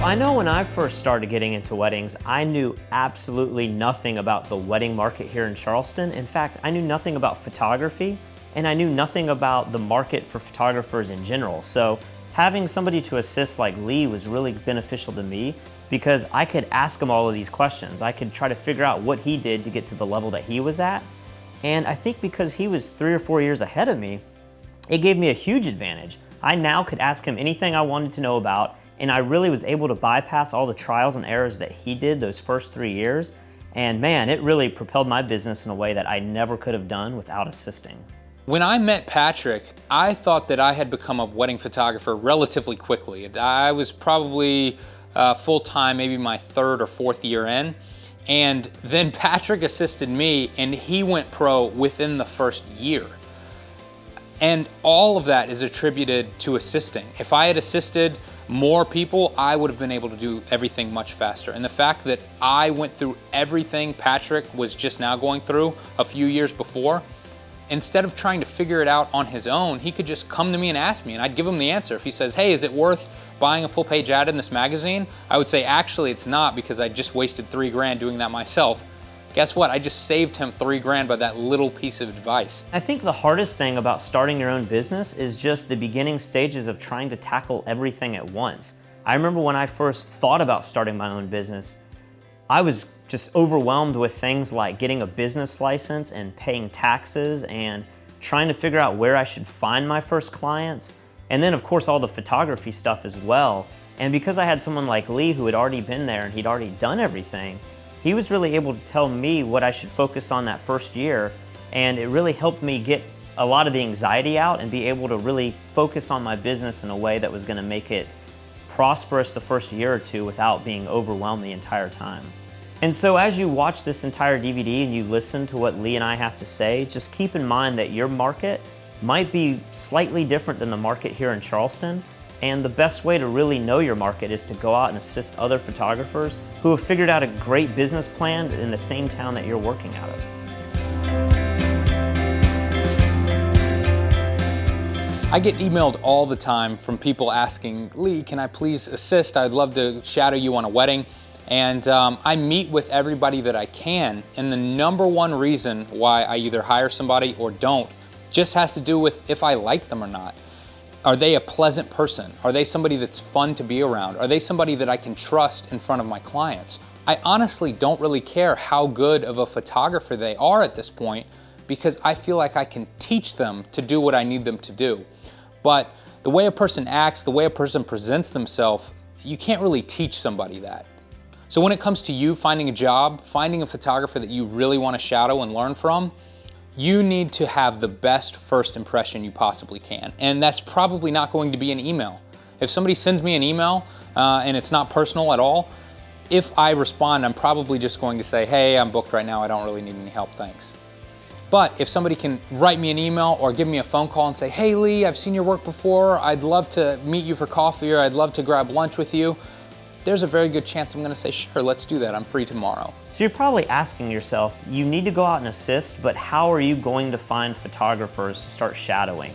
I know when I first started getting into weddings, I knew absolutely nothing about the wedding market here in Charleston. In fact, I knew nothing about photography, and I knew nothing about the market for photographers in general. So having somebody to assist like Lee was really beneficial to me, because I could ask him all of these questions. I could try to figure out what he did to get to the level that he was at. And I think because he was 3 or 4 years ahead of me, it gave me a huge advantage. I now could ask him anything I wanted to know about, and I really was able to bypass all the trials and errors that he did those first 3 years. And man, it really propelled my business in a way that I never could have done without assisting.
When I met Patrick, I thought that I had become a wedding photographer relatively quickly. I was probably full-time, maybe my 3rd or 4th year in. And then Patrick assisted me, and he went pro within the first year. And all of that is attributed to assisting. If I had assisted more people, I would have been able to do everything much faster. And the fact that I went through everything Patrick was just now going through a few years before, instead of trying to figure it out on his own, he could just come to me and ask me, and I'd give him the answer. If he says, hey, is it worth buying a full-page ad in this magazine? I would say, actually, it's not, because I just wasted $3 grand doing that myself. Guess what? I just saved him $3 grand by that little piece of advice.
I think the hardest thing about starting your own business is just the beginning stages of trying to tackle everything at once. I remember when I first thought about starting my own business, I was just overwhelmed with things like getting a business license and paying taxes and trying to figure out where I should find my first clients. And then of course all the photography stuff as well. And because I had someone like Lee who had already been there and he'd already done everything, he was really able to tell me what I should focus on that first year. And it really helped me get a lot of the anxiety out and be able to really focus on my business in a way that was going to make it prosperous the first year or two without being overwhelmed the entire time. And so as you watch this entire DVD and you listen to what Lee and I have to say, just keep in mind that your market might be slightly different than the market here in Charleston. And the best way to really know your market is to go out and assist other photographers who have figured out a great business plan in the same town that you're working out of.
I get emailed all the time from people asking, Lee, can I please assist? I'd love to shadow you on a wedding. And I meet with everybody that I can. And the number one reason why I either hire somebody or don't just has to do with if I like them or not. Are they a pleasant person? Are they somebody that's fun to be around? Are they somebody that I can trust in front of my clients? I honestly don't really care how good of a photographer they are at this point because I feel like I can teach them to do what I need them to do. But the way a person acts, the way a person presents themselves, you can't really teach somebody that. So when it comes to you finding a job, finding a photographer that you really want to shadow and learn from, you need to have the best first impression you possibly can. And that's probably not going to be an email. If somebody sends me an email and it's not personal at all, if I respond, I'm probably just going to say, hey, I'm booked right now, I don't really need any help, thanks. But if somebody can write me an email or give me a phone call and say, hey Lee, I've seen your work before, I'd love to meet you for coffee or I'd love to grab lunch with you, there's a very good chance I'm gonna say, sure, let's do that, I'm free tomorrow.
So you're probably asking yourself, you need to go out and assist, but how are you going to find photographers to start shadowing?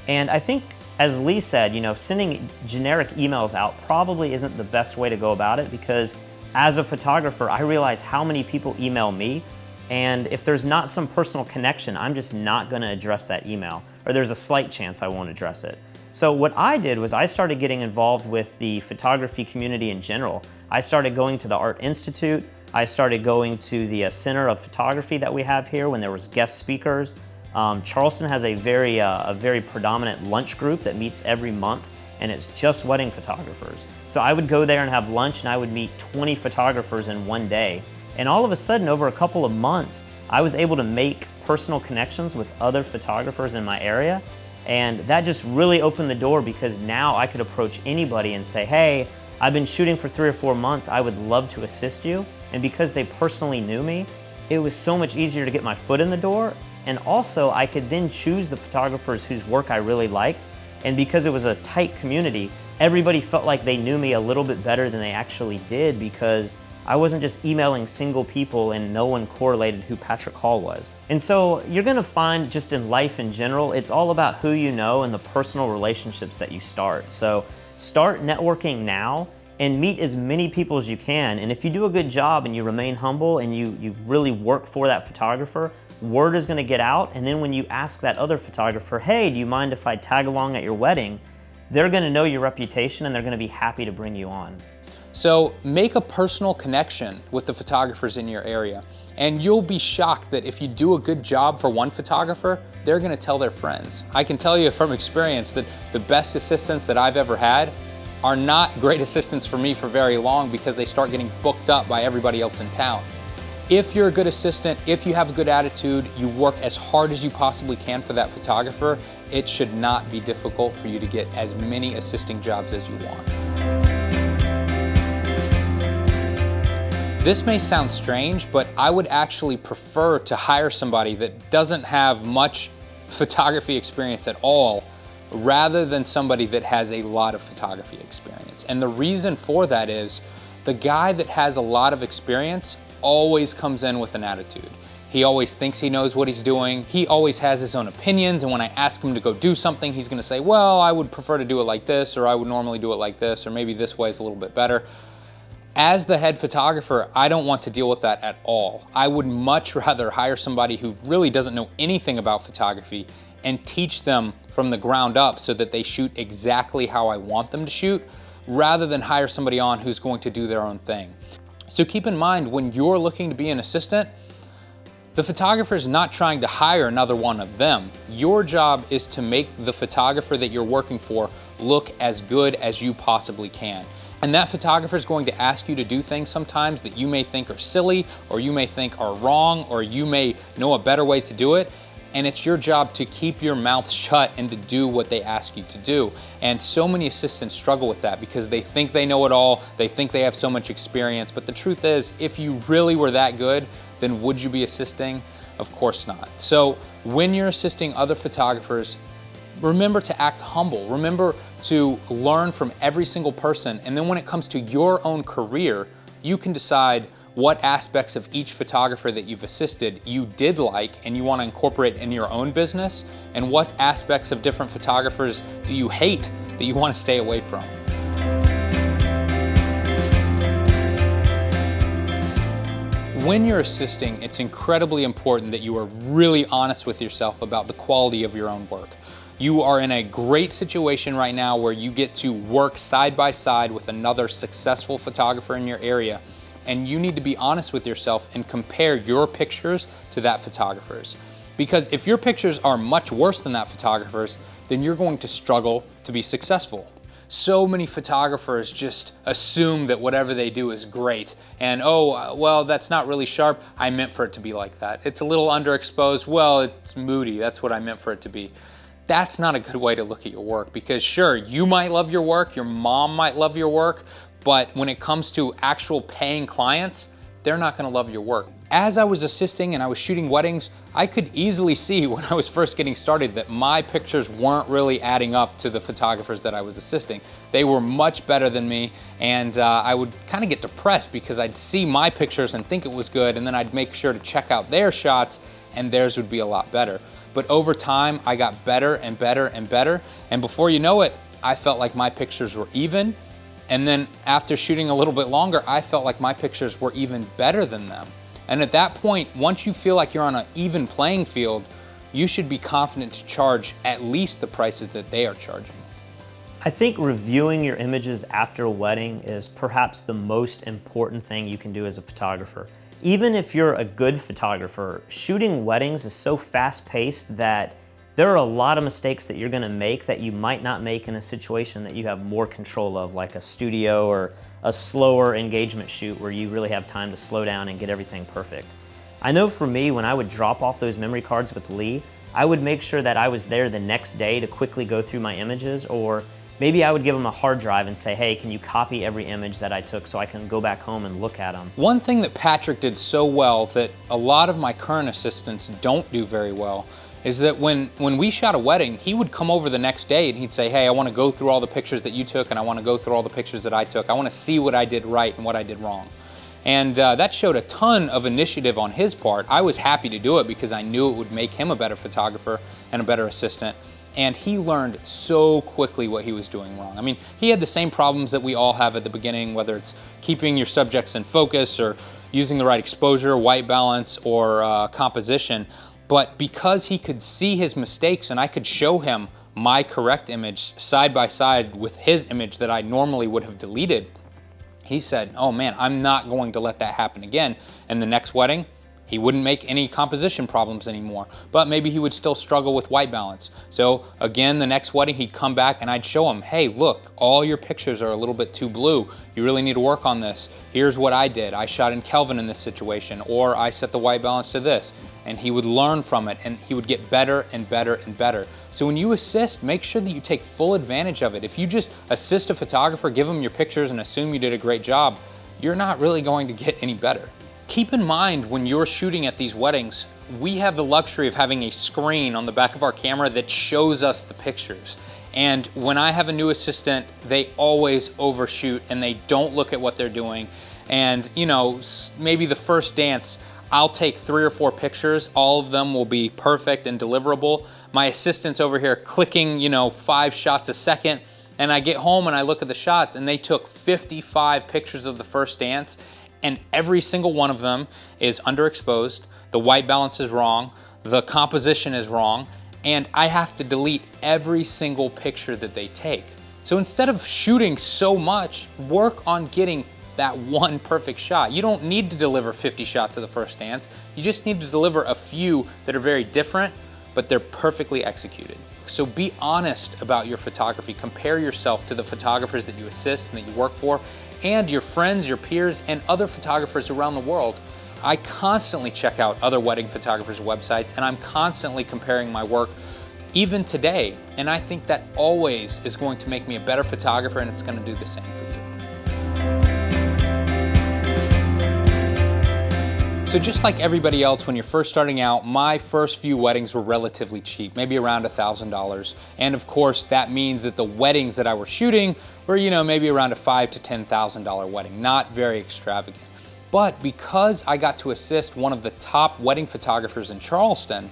And I think, as Lee said, sending generic emails out probably isn't the best way to go about it because as a photographer, I realize how many people email me, and if there's not some personal connection, I'm just not gonna address that email, or there's a slight chance I won't address it. So what I did was I started getting involved with the photography community in general. I started going to the Art Institute. I started going to the Center of Photography that we have here when there was guest speakers. Charleston has a very predominant lunch group that meets every month, and it's just wedding photographers. So I would go there and have lunch, and I would meet 20 photographers in one day. And all of a sudden, over a couple of months, I was able to make personal connections with other photographers in my area. And that just really opened the door because now I could approach anybody and say, hey, I've been shooting for 3 or 4 months, I would love to assist you. And because they personally knew me, it was so much easier to get my foot in the door. And also I could then choose the photographers whose work I really liked. And because it was a tight community, everybody felt like they knew me a little bit better than they actually did because I wasn't just emailing single people and no one correlated who Patrick Hall was. And so you're gonna find just in life in general, it's all about who you know and the personal relationships that you start. So start networking now and meet as many people as you can. And if you do a good job and you remain humble and you really work for that photographer, word is gonna get out. And then when you ask that other photographer, hey, do you mind if I tag along at your wedding? They're gonna know your reputation and they're gonna be happy to bring you on.
So make a personal connection with the photographers in your area, and you'll be shocked that if you do a good job for one photographer, they're gonna tell their friends. I can tell you from experience that the best assistants that I've ever had are not great assistants for me for very long because they start getting booked up by everybody else in town. If you're a good assistant, if you have a good attitude, you work as hard as you possibly can for that photographer, it should not be difficult for you to get as many assisting jobs as you want. This may sound strange, but I would actually prefer to hire somebody that doesn't have much photography experience at all, rather than somebody that has a lot of photography experience. And the reason for that is, the guy that has a lot of experience always comes in with an attitude. He always thinks he knows what he's doing. He always has his own opinions, and when I ask him to go do something, he's gonna say, well, I would prefer to do it like this, or I would normally do it like this, or maybe this way is a little bit better. As the head photographer, I don't want to deal with that at all. I would much rather hire somebody who really doesn't know anything about photography and teach them from the ground up so that they shoot exactly how I want them to shoot, rather than hire somebody on who's going to do their own thing. So keep in mind, when you're looking to be an assistant, the photographer is not trying to hire another one of them. Your job is to make the photographer that you're working for look as good as you possibly can. And that photographer is going to ask you to do things sometimes that you may think are silly, or you may think are wrong, or you may know a better way to do it. And it's your job to keep your mouth shut and to do what they ask you to do. And so many assistants struggle with that because they think they know it all, they think they have so much experience, but the truth is, if you really were that good, then would you be assisting? Of course not. So when you're assisting other photographers, remember to act humble. Remember to learn from every single person. And then when it comes to your own career, you can decide what aspects of each photographer that you've assisted you did like and you want to incorporate in your own business, and what aspects of different photographers do you hate that you want to stay away from. When you're assisting, it's incredibly important that you are really honest with yourself about the quality of your own work. You are in a great situation right now where you get to work side by side with another successful photographer in your area, and you need to be honest with yourself and compare your pictures to that photographer's. Because if your pictures are much worse than that photographer's, then you're going to struggle to be successful. So many photographers just assume that whatever they do is great. And oh, well, that's not really sharp. I meant for it to be like that. It's a little underexposed. Well, it's moody. That's what I meant for it to be. That's not a good way to look at your work, because sure, you might love your work, your mom might love your work, but when it comes to actual paying clients, they're not gonna love your work. As I was assisting and I was shooting weddings, I could easily see when I was first getting started that my pictures weren't really adding up to the photographers that I was assisting. They were much better than me, and I would kind of get depressed because I'd see my pictures and think it was good, and then I'd make sure to check out their shots and theirs would be a lot better. But over time, I got better and better and better, and before you know it, I felt like my pictures were even. And then after shooting a little bit longer, I felt like my pictures were even better than them. And at that point, once you feel like you're on an even playing field, you should be confident to charge at least the prices that they are charging.
I think reviewing your images after a wedding is perhaps the most important thing you can do as a photographer. Even if you're a good photographer, shooting weddings is so fast-paced that there are a lot of mistakes that you're gonna make that you might not make in a situation that you have more control of, like a studio or a slower engagement shoot where you really have time to slow down and get everything perfect. I know for me, when I would drop off those memory cards with Lee, I would make sure that I was there the next day to quickly go through my images, or maybe I would give him a hard drive and say, hey, can you copy every image that I took so I can go back home and look at them?
One thing that Patrick did so well that a lot of my current assistants don't do very well is that when we shot a wedding, he would come over the next day and he'd say, hey, I want to go through all the pictures that you took, and I want to go through all the pictures that I took. I want to see what I did right and what I did wrong. And that showed a ton of initiative on his part. I was happy to do it because I knew it would make him a better photographer and a better assistant. And he learned so quickly what he was doing wrong. I mean, he had the same problems that we all have at the beginning, whether it's keeping your subjects in focus or using the right exposure, white balance, or composition. But because he could see his mistakes and I could show him my correct image side by side with his image that I normally would have deleted, he said, oh man, I'm not going to let that happen again. And the next wedding, he wouldn't make any composition problems anymore, but maybe he would still struggle with white balance. So again, the next wedding, he'd come back and I'd show him, hey, look, all your pictures are a little bit too blue. You really need to work on this. Here's what I did. I shot in Kelvin in this situation, or I set the white balance to this. And he would learn from it, and he would get better and better and better. So when you assist, make sure that you take full advantage of it. If you just assist a photographer, give them your pictures and assume you did a great job, you're not really going to get any better. Keep in mind when you're shooting at these weddings, we have the luxury of having a screen on the back of our camera that shows us the pictures. And when I have a new assistant, they always overshoot and they don't look at what they're doing. And you know, maybe the first dance, I'll take 3 or 4 pictures. All of them will be perfect and deliverable. My assistant's over here clicking, 5 shots a second, And I get home and I look at the shots and they took 55 pictures of the first dance, and every single one of them is underexposed, the white balance is wrong, the composition is wrong, and I have to delete every single picture that they take. So instead of shooting so much, work on getting that one perfect shot. You don't need to deliver 50 shots of the first dance. You just need to deliver a few that are very different, but they're perfectly executed. So be honest about your photography. Compare yourself to the photographers that you assist and that you work for, and your friends, your peers, and other photographers around the world. I constantly check out other wedding photographers' websites, and I'm constantly comparing my work even today. And I think that always is going to make me a better photographer, and it's going to do the same for you. So just like everybody else, when you're first starting out, my first few weddings were relatively cheap, maybe around $1,000. And of course, that means that the weddings that I was shooting were, maybe around a $5,000 to $10,000 wedding, not very extravagant. But because I got to assist one of the top wedding photographers in Charleston,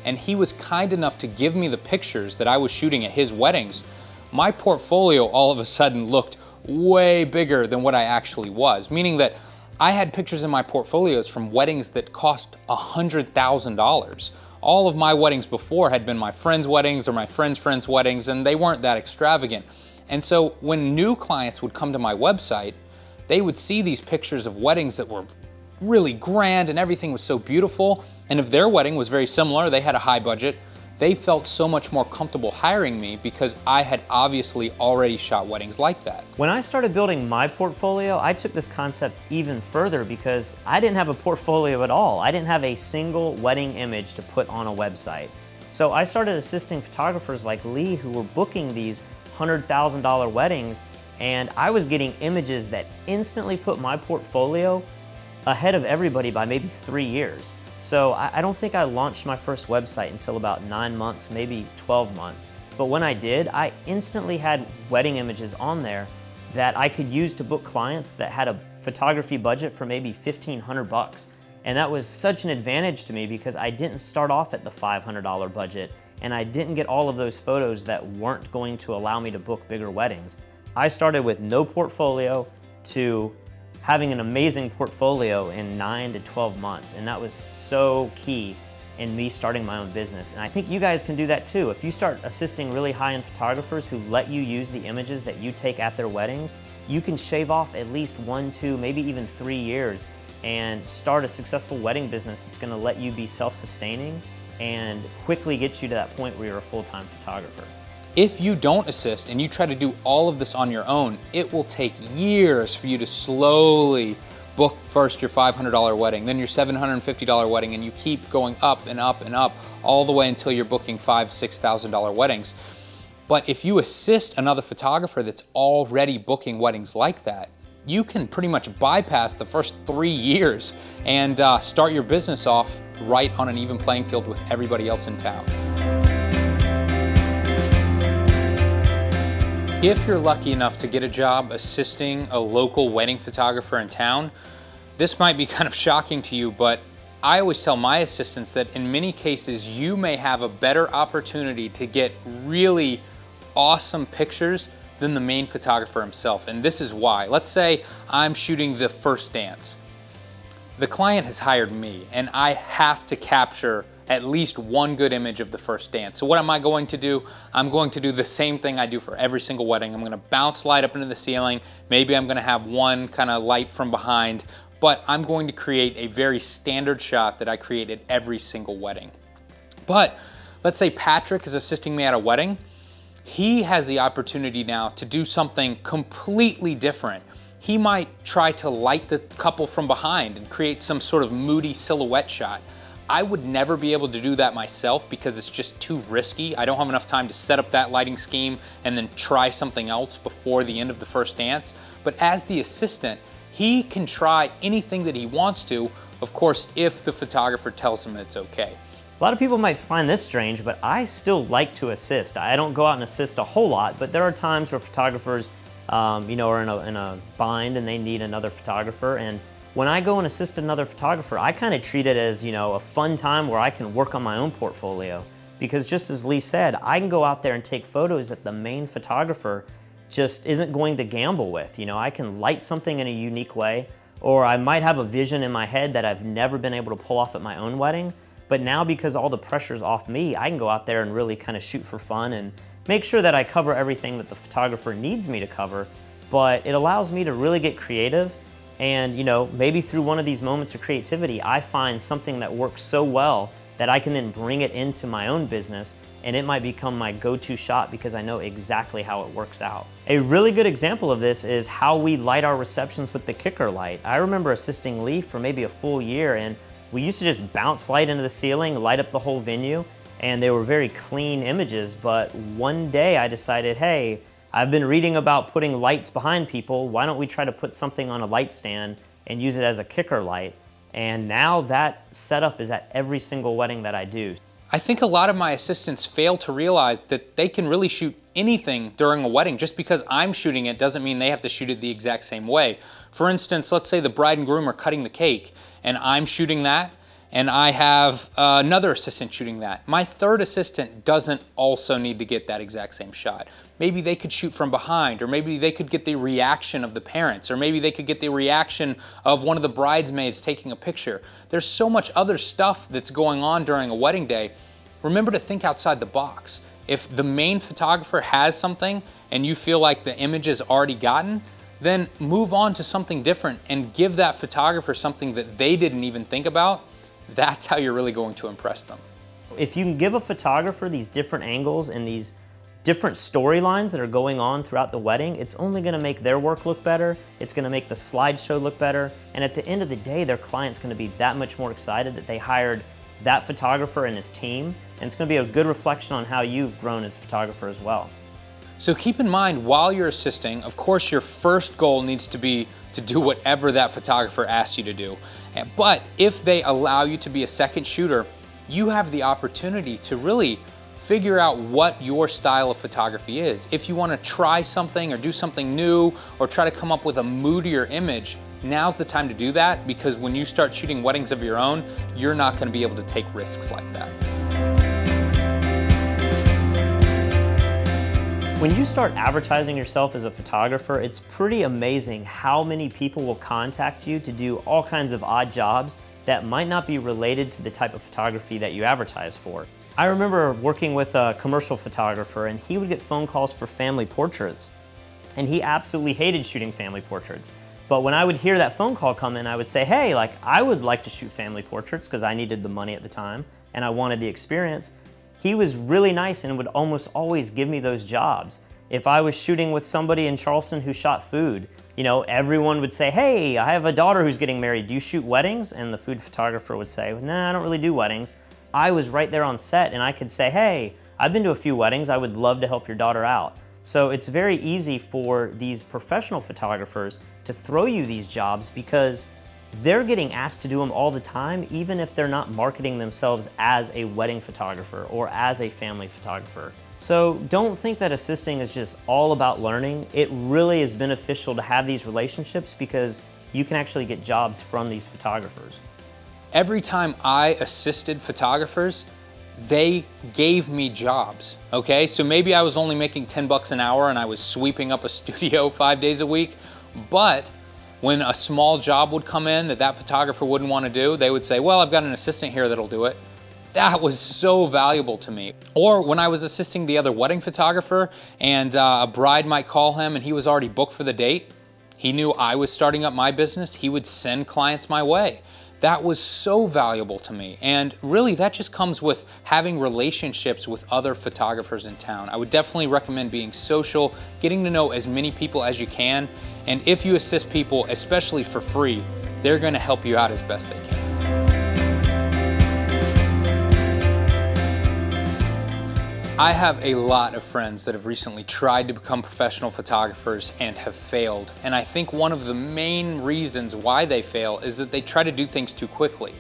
and he was kind enough to give me the pictures that I was shooting at his weddings, my portfolio all of a sudden looked way bigger than what I actually was, meaning that I had pictures in my portfolios from weddings that cost $100,000. All of my weddings before had been my friends' weddings or my friends' friends' weddings, and they weren't that extravagant. And so when new clients would come to my website, they would see these pictures of weddings that were really grand and everything was so beautiful. And if their wedding was very similar, they had a high budget, they felt so much more comfortable hiring me because I had obviously already shot weddings like that.
When I started building my portfolio, I took this concept even further because I didn't have a portfolio at all. I didn't have a single wedding image to put on a website. So I started assisting photographers like Lee who were booking these $100,000 weddings, and I was getting images that instantly put my portfolio ahead of everybody by maybe 3 years. So I don't think I launched my first website until about 9 months, maybe 12 months. But when I did, I instantly had wedding images on there that I could use to book clients that had a photography budget for maybe $1,500. And that was such an advantage to me because I didn't start off at the $500 budget, and I didn't get all of those photos that weren't going to allow me to book bigger weddings. I started with no portfolio to having an amazing portfolio in 9 to 12 months, and that was so key in me starting my own business. And I think you guys can do that too. If you start assisting really high-end photographers who let you use the images that you take at their weddings, you can shave off at least 1, 2, maybe even 3 years and start a successful wedding business that's gonna let you be self-sustaining and quickly get you to that point where you're a full-time photographer.
If you don't assist and you try to do all of this on your own, it will take years for you to slowly book first your $500 wedding, then your $750 wedding, and you keep going up and up and up all the way until you're booking $5,000, $6,000 weddings. But if you assist another photographer that's already booking weddings like that, you can pretty much bypass the first 3 years and start your business off right on an even playing field with everybody else in town. If you're lucky enough to get a job assisting a local wedding photographer in town, this might be kind of shocking to you, but I always tell my assistants that in many cases you may have a better opportunity to get really awesome pictures than the main photographer himself. And this is why. Let's say I'm shooting the first dance. The client has hired me and I have to capture at least one good image of the first dance. So what am I going to do? I'm going to do the same thing I do for every single wedding. I'm going to bounce light up into the ceiling. Maybe I'm going to have one kind of light from behind, but I'm going to create a very standard shot that I create at every single wedding. But let's say Patrick is assisting me at a wedding. He has the opportunity now to do something completely different. He might try to light the couple from behind and create some sort of moody silhouette shot. I would never be able to do that myself because it's just too risky. I don't have enough time to set up that lighting scheme and then try something else before the end of the first dance. But as the assistant, he can try anything that he wants to, of course, if the photographer tells him it's okay.
A lot of people might find this strange, but I still like to assist. I don't go out and assist a whole lot, but there are times where photographers are in a bind and they need another photographer. And when I go and assist another photographer, I kind of treat it as, a fun time where I can work on my own portfolio. Because just as Lee said, I can go out there and take photos that the main photographer just isn't going to gamble with. You know, I can light something in a unique way, or I might have a vision in my head that I've never been able to pull off at my own wedding, but now because all the pressure's off me, I can go out there and really kind of shoot for fun and make sure that I cover everything that the photographer needs me to cover, but it allows me to really get creative. And you know, maybe through one of these moments of creativity, I find something that works so well that I can then bring it into my own business, and it might become my go-to shot because I know exactly how it works out. A really good example of this is how we light our receptions with the kicker light. I remember assisting Lee for maybe a full year, and we used to just bounce light into the ceiling, light up the whole venue, and they were very clean images. But one day I decided, hey, I've been reading about putting lights behind people. Why don't we try to put something on a light stand and use it as a kicker light? And now that setup is at every single wedding that I do.
I think a lot of my assistants fail to realize that they can really shoot anything during a wedding. Just because I'm shooting it doesn't mean they have to shoot it the exact same way. For instance, let's say the bride and groom are cutting the cake and I'm shooting that, and I have another assistant shooting that. My third assistant doesn't also need to get that exact same shot. Maybe they could shoot from behind, or maybe they could get the reaction of the parents, or maybe they could get the reaction of one of the bridesmaids taking a picture. There's so much other stuff that's going on during a wedding day. Remember to think outside the box. If the main photographer has something and you feel like the image is already gotten, then move on to something different and give that photographer something that they didn't even think about. That's how you're really going to impress them.
If you can give a photographer these different angles and these different storylines that are going on throughout the wedding, it's only going to make their work look better, it's going to make the slideshow look better, and at the end of the day, their client's going to be that much more excited that they hired that photographer and his team, and it's going to be a good reflection on how you've grown as a photographer as well.
So keep in mind, while you're assisting, of course your first goal needs to be to do whatever that photographer asks you to do. But if they allow you to be a second shooter, you have the opportunity to really figure out what your style of photography is. If you want to try something or do something new or try to come up with a moodier image, now's the time to do that, because when you start shooting weddings of your own, you're not going to be able to take risks like that.
When you start advertising yourself as a photographer, it's pretty amazing how many people will contact you to do all kinds of odd jobs that might not be related to the type of photography that you advertise for. I remember working with a commercial photographer, and he would get phone calls for family portraits, and he absolutely hated shooting family portraits. But when I would hear that phone call come in, I would say, hey, I would like to shoot family portraits because I needed the money at the time and I wanted the experience. He was really nice and would almost always give me those jobs. If I was shooting with somebody in Charleston who shot food, you know, everyone would say, hey, I have a daughter who's getting married. Do you shoot weddings? And the food photographer would say, nah, I don't really do weddings. I was right there on set and I could say, hey, I've been to a few weddings. I would love to help your daughter out. So it's very easy for these professional photographers to throw you these jobs because they're getting asked to do them all the time, even if they're not marketing themselves as a wedding photographer or as a family photographer. So don't think that assisting is just all about learning. It really is beneficial to have these relationships because you can actually get jobs from these photographers.
Every time I assisted photographers, they gave me jobs, okay? So maybe I was only making 10 bucks an hour and I was sweeping up a studio 5 days a week, but when a small job would come in that photographer wouldn't want to do, they would say, well, I've got an assistant here that'll do it. That was so valuable to me. Or when I was assisting the other wedding photographer and a bride might call him and he was already booked for the date, he knew I was starting up my business, he would send clients my way. That was so valuable to me. And really that just comes with having relationships with other photographers in town. I would definitely recommend being social, getting to know as many people as you can. And if you assist people, especially for free, they're gonna help you out as best they can. I have a lot of friends that have recently tried to become professional photographers and have failed. And I think one of the main reasons why they fail is that they try to do things too quickly.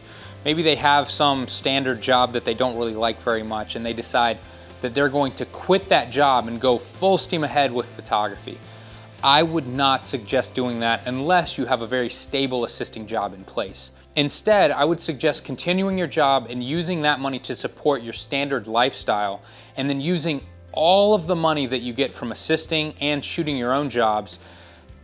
Maybe they have some standard job that they don't really like very much and they decide that they're going to quit that job and go full steam ahead with photography. I would not suggest doing that unless you have a very stable assisting job in place. Instead, I would suggest continuing your job and using that money to support your standard lifestyle, and then using all of the money that you get from assisting and shooting your own jobs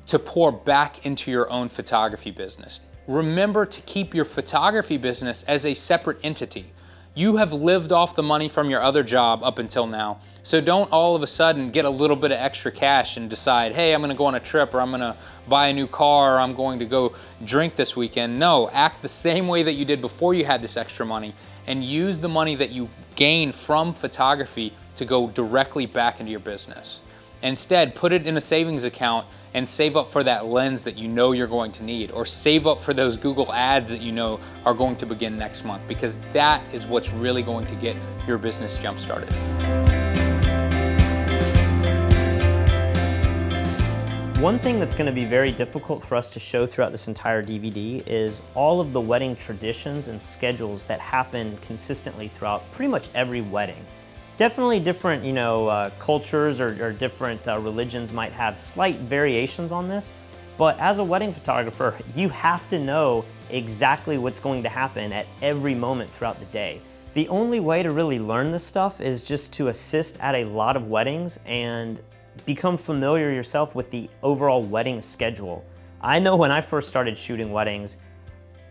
to pour back into your own photography business. Remember to keep your photography business as a separate entity. You have lived off the money from your other job up until now, so don't all of a sudden get a little bit of extra cash and decide, hey, I'm gonna go on a trip, or I'm gonna buy a new car, or I'm going to go drink this weekend. No, act the same way that you did before you had this extra money, and use the money that you gain from photography to go directly back into your business. Instead, put it in a savings account and save up for that lens that you know you're going to need, or save up for those Google ads that you know are going to begin next month, because that is what's really going to get your business jump started.
One thing that's going to be very difficult for us to show throughout this entire DVD is all of the wedding traditions and schedules that happen consistently throughout pretty much every wedding. Definitely different, cultures or different religions might have slight variations on this, but as a wedding photographer, you have to know exactly what's going to happen at every moment throughout the day. The only way to really learn this stuff is just to assist at a lot of weddings and become familiar yourself with the overall wedding schedule. I know when I first started shooting weddings,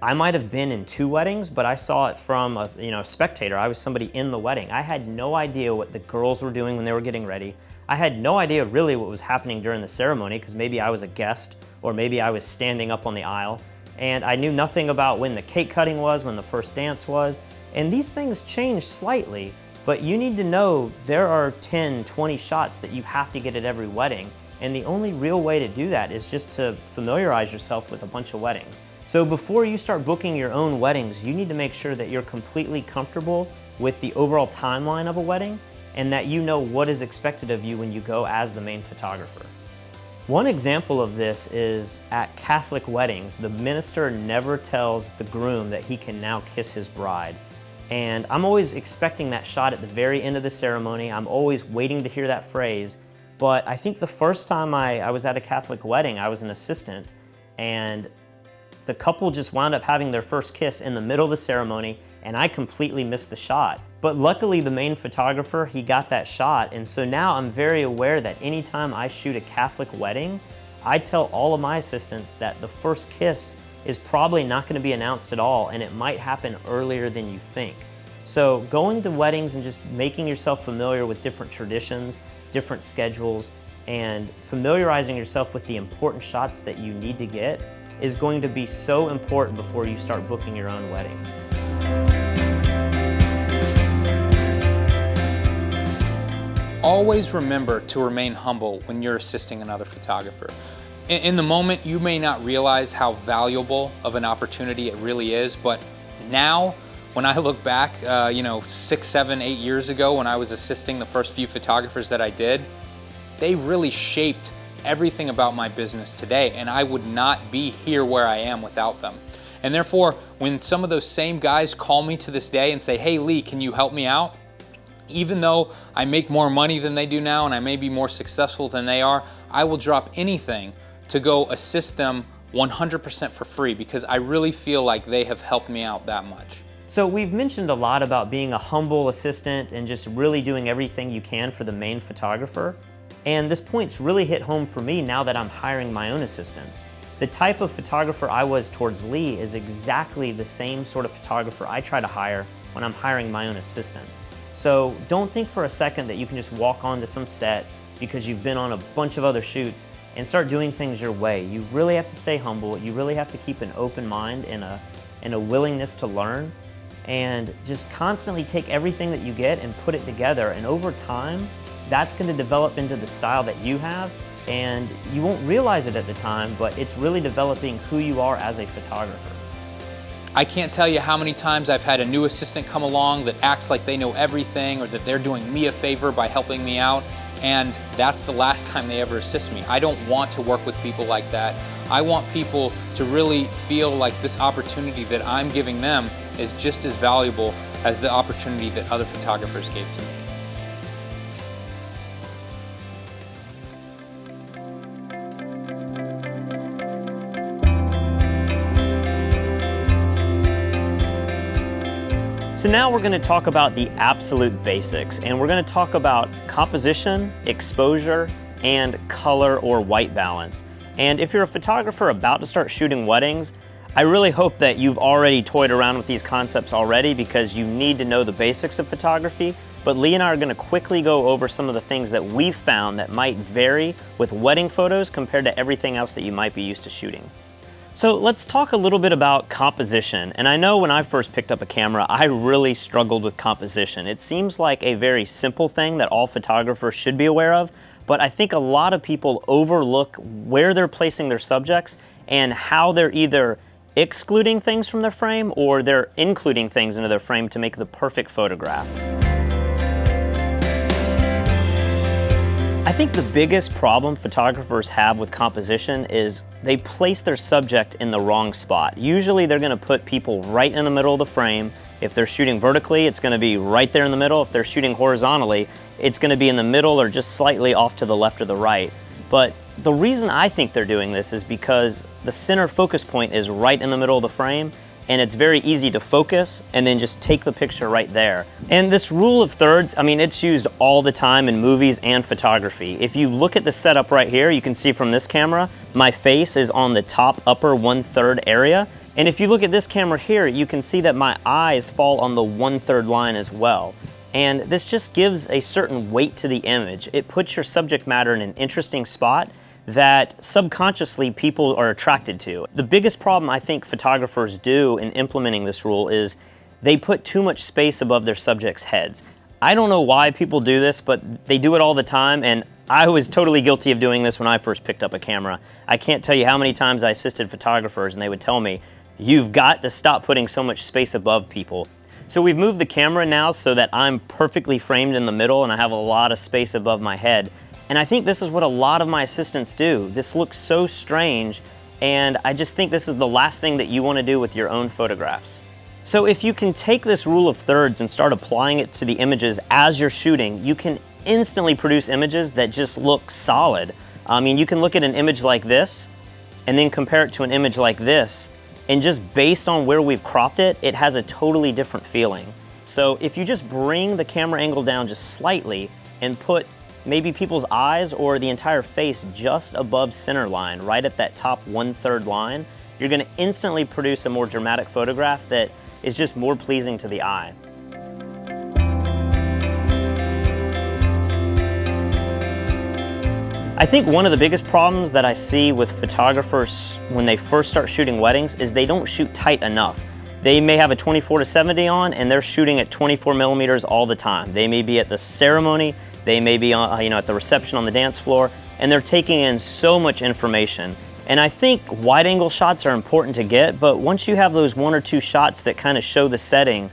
I might have been in 2 weddings, but I saw it from a spectator. I was somebody in the wedding. I had no idea what the girls were doing when they were getting ready. I had no idea really what was happening during the ceremony, because maybe I was a guest or maybe I was standing up on the aisle. And I knew nothing about when the cake cutting was, when the first dance was. And these things change slightly, but you need to know there are 10, 20 shots that you have to get at every wedding. And the only real way to do that is just to familiarize yourself with a bunch of weddings. So before you start booking your own weddings, you need to make sure that you're completely comfortable with the overall timeline of a wedding and that you know what is expected of you when you go as the main photographer. One example of this is at Catholic weddings, the minister never tells the groom that he can now kiss his bride. And I'm always expecting that shot at the very end of the ceremony. I'm always waiting to hear that phrase. But I think the first time I was at a Catholic wedding, I was an assistant, and the couple just wound up having their first kiss in the middle of the ceremony, and I completely missed the shot. But luckily the main photographer, he got that shot, and so now I'm very aware that anytime I shoot a Catholic wedding, I tell all of my assistants that the first kiss is probably not going to be announced at all, and it might happen earlier than you think. So going to weddings and just making yourself familiar with different traditions, different schedules, and familiarizing yourself with the important shots that you need to get is going to be so important before you start booking your own weddings.
Always remember to remain humble when you're assisting another photographer. In the moment, you may not realize how valuable of an opportunity it really is, but now, when I look back, 6, 7, 8 years ago when I was assisting the first few photographers that I did, they really shaped everything about my business today, and I would not be here where I am without them. And therefore, when some of those same guys call me to this day and say, hey Lee, can you help me out? Even though I make more money than they do now and I may be more successful than they are, I will drop anything to go assist them 100% for free, because I really feel like they have helped me out that much.
So we've mentioned a lot about being a humble assistant and just really doing everything you can for the main photographer. And this point's really hit home for me now that I'm hiring my own assistants. The type of photographer I was towards Lee is exactly the same sort of photographer I try to hire when I'm hiring my own assistants. So don't think for a second that you can just walk onto some set because you've been on a bunch of other shoots and start doing things your way. You really have to stay humble. You really have to keep an open mind and a willingness to learn, and just constantly take everything that you get and put it together. And over time, that's going to develop into the style that you have, and you won't realize it at the time, but it's really developing who you are as a photographer.
I can't tell you how many times I've had a new assistant come along that acts like they know everything, or that they're doing me a favor by helping me out, and that's the last time they ever assist me. I don't want to work with people like that. I want people to really feel like this opportunity that I'm giving them is just as valuable as the opportunity that other photographers gave to me.
So now we're going to talk about the absolute basics, and we're going to talk about composition, exposure, and color or white balance. And if you're a photographer about to start shooting weddings, I really hope that you've already toyed around with these concepts already, because you need to know the basics of photography. But Lee and I are going to quickly go over some of the things that we've found that might vary with wedding photos compared to everything else that you might be used to shooting. So let's talk a little bit about composition. And I know when I first picked up a camera, I really struggled with composition. It seems like a very simple thing that all photographers should be aware of, but I think a lot of people overlook where they're placing their subjects and how they're either excluding things from their frame or they're including things into their frame to make the perfect photograph. I think the biggest problem photographers have with composition is they place their subject in the wrong spot. Usually they're going to put people right in the middle of the frame. If they're shooting vertically, it's going to be right there in the middle. If they're shooting horizontally, it's going to be in the middle or just slightly off to the left or the right. But the reason I think they're doing this is because the center focus point is right in the middle of the frame, and it's very easy to focus and then just take the picture right there. And this rule of thirds, I mean, it's used all the time in movies and photography. If you look at the setup right here, you can see from this camera, my face is on the top upper 1/3 area. And if you look at this camera here, you can see that my eyes fall on the 1/3 line as well. And this just gives a certain weight to the image. It puts your subject matter in an interesting spot that subconsciously people are attracted to. The biggest problem I think photographers do in implementing this rule is they put too much space above their subjects' heads. I don't know why people do this, but they do it all the time, and I was totally guilty of doing this when I first picked up a camera. I can't tell you how many times I assisted photographers and they would tell me, "You've got to stop putting so much space above people." So we've moved the camera now so that I'm perfectly framed in the middle and I have a lot of space above my head. And I think this is what a lot of my assistants do. This looks so strange, and I just think this is the last thing that you want to do with your own photographs. So if you can take this rule of thirds and start applying it to the images as you're shooting, you can instantly produce images that just look solid. I mean, you can look at an image like this and then compare it to an image like this, and just based on where we've cropped it, it has a totally different feeling. So if you just bring the camera angle down just slightly and put maybe people's eyes or the entire face just above center line, right at that top 1/3 line, you're going to instantly produce a more dramatic photograph that is just more pleasing to the eye. I think one of the biggest problems that I see with photographers when they first start shooting weddings is they don't shoot tight enough. They may have a 24-70 on and they're shooting at 24 millimeters all the time. They may be at the ceremony, they may be at the reception on the dance floor, and they're taking in so much information. And I think wide angle shots are important to get, but once you have those 1 or 2 shots that kind of show the setting,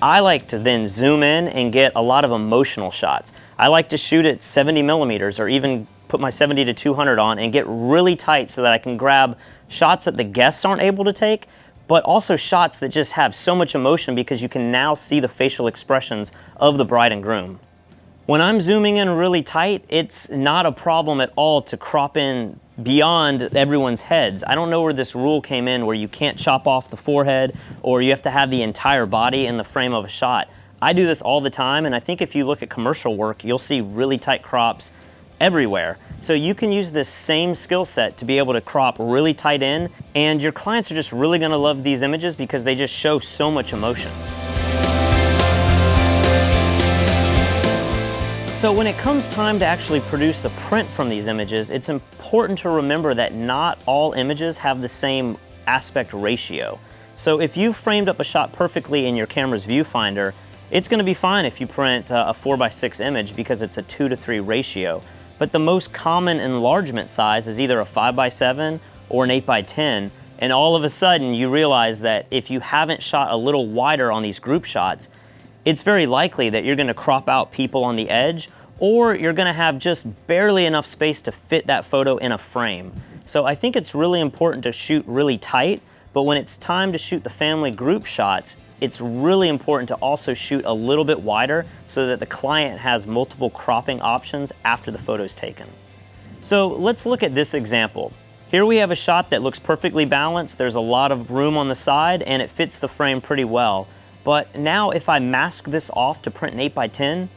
I like to then zoom in and get a lot of emotional shots. I like to shoot at 70 millimeters or even put my 70-200 on and get really tight so that I can grab shots that the guests aren't able to take, but also shots that just have so much emotion because you can now see the facial expressions of the bride and groom. When I'm zooming in really tight, it's not a problem at all to crop in beyond everyone's heads. I don't know where this rule came in where you can't chop off the forehead or you have to have the entire body in the frame of a shot. I do this all the time, and I think if you look at commercial work, you'll see really tight crops everywhere. So you can use this same skill set to be able to crop really tight in, and your clients are just really going to love these images because they just show so much emotion. So when it comes time to actually produce a print from these images, it's important to remember that not all images have the same aspect ratio. So if you framed up a shot perfectly in your camera's viewfinder, it's going to be fine if you print a 4:6 image because it's a 2:3 ratio. But the most common enlargement size is either a 5:7 or an 8:10, and all of a sudden you realize that if you haven't shot a little wider on these group shots, it's very likely that you're going to crop out people on the edge, or you're going to have just barely enough space to fit that photo in a frame. So I think it's really important to shoot really tight, but when it's time to shoot the family group shots, it's really important to also shoot a little bit wider so that the client has multiple cropping options after the photo's taken. So let's look at this example. Here we have a shot that looks perfectly balanced. There's a lot of room on the side and it fits the frame pretty well. But now if I mask this off to print an 8x10,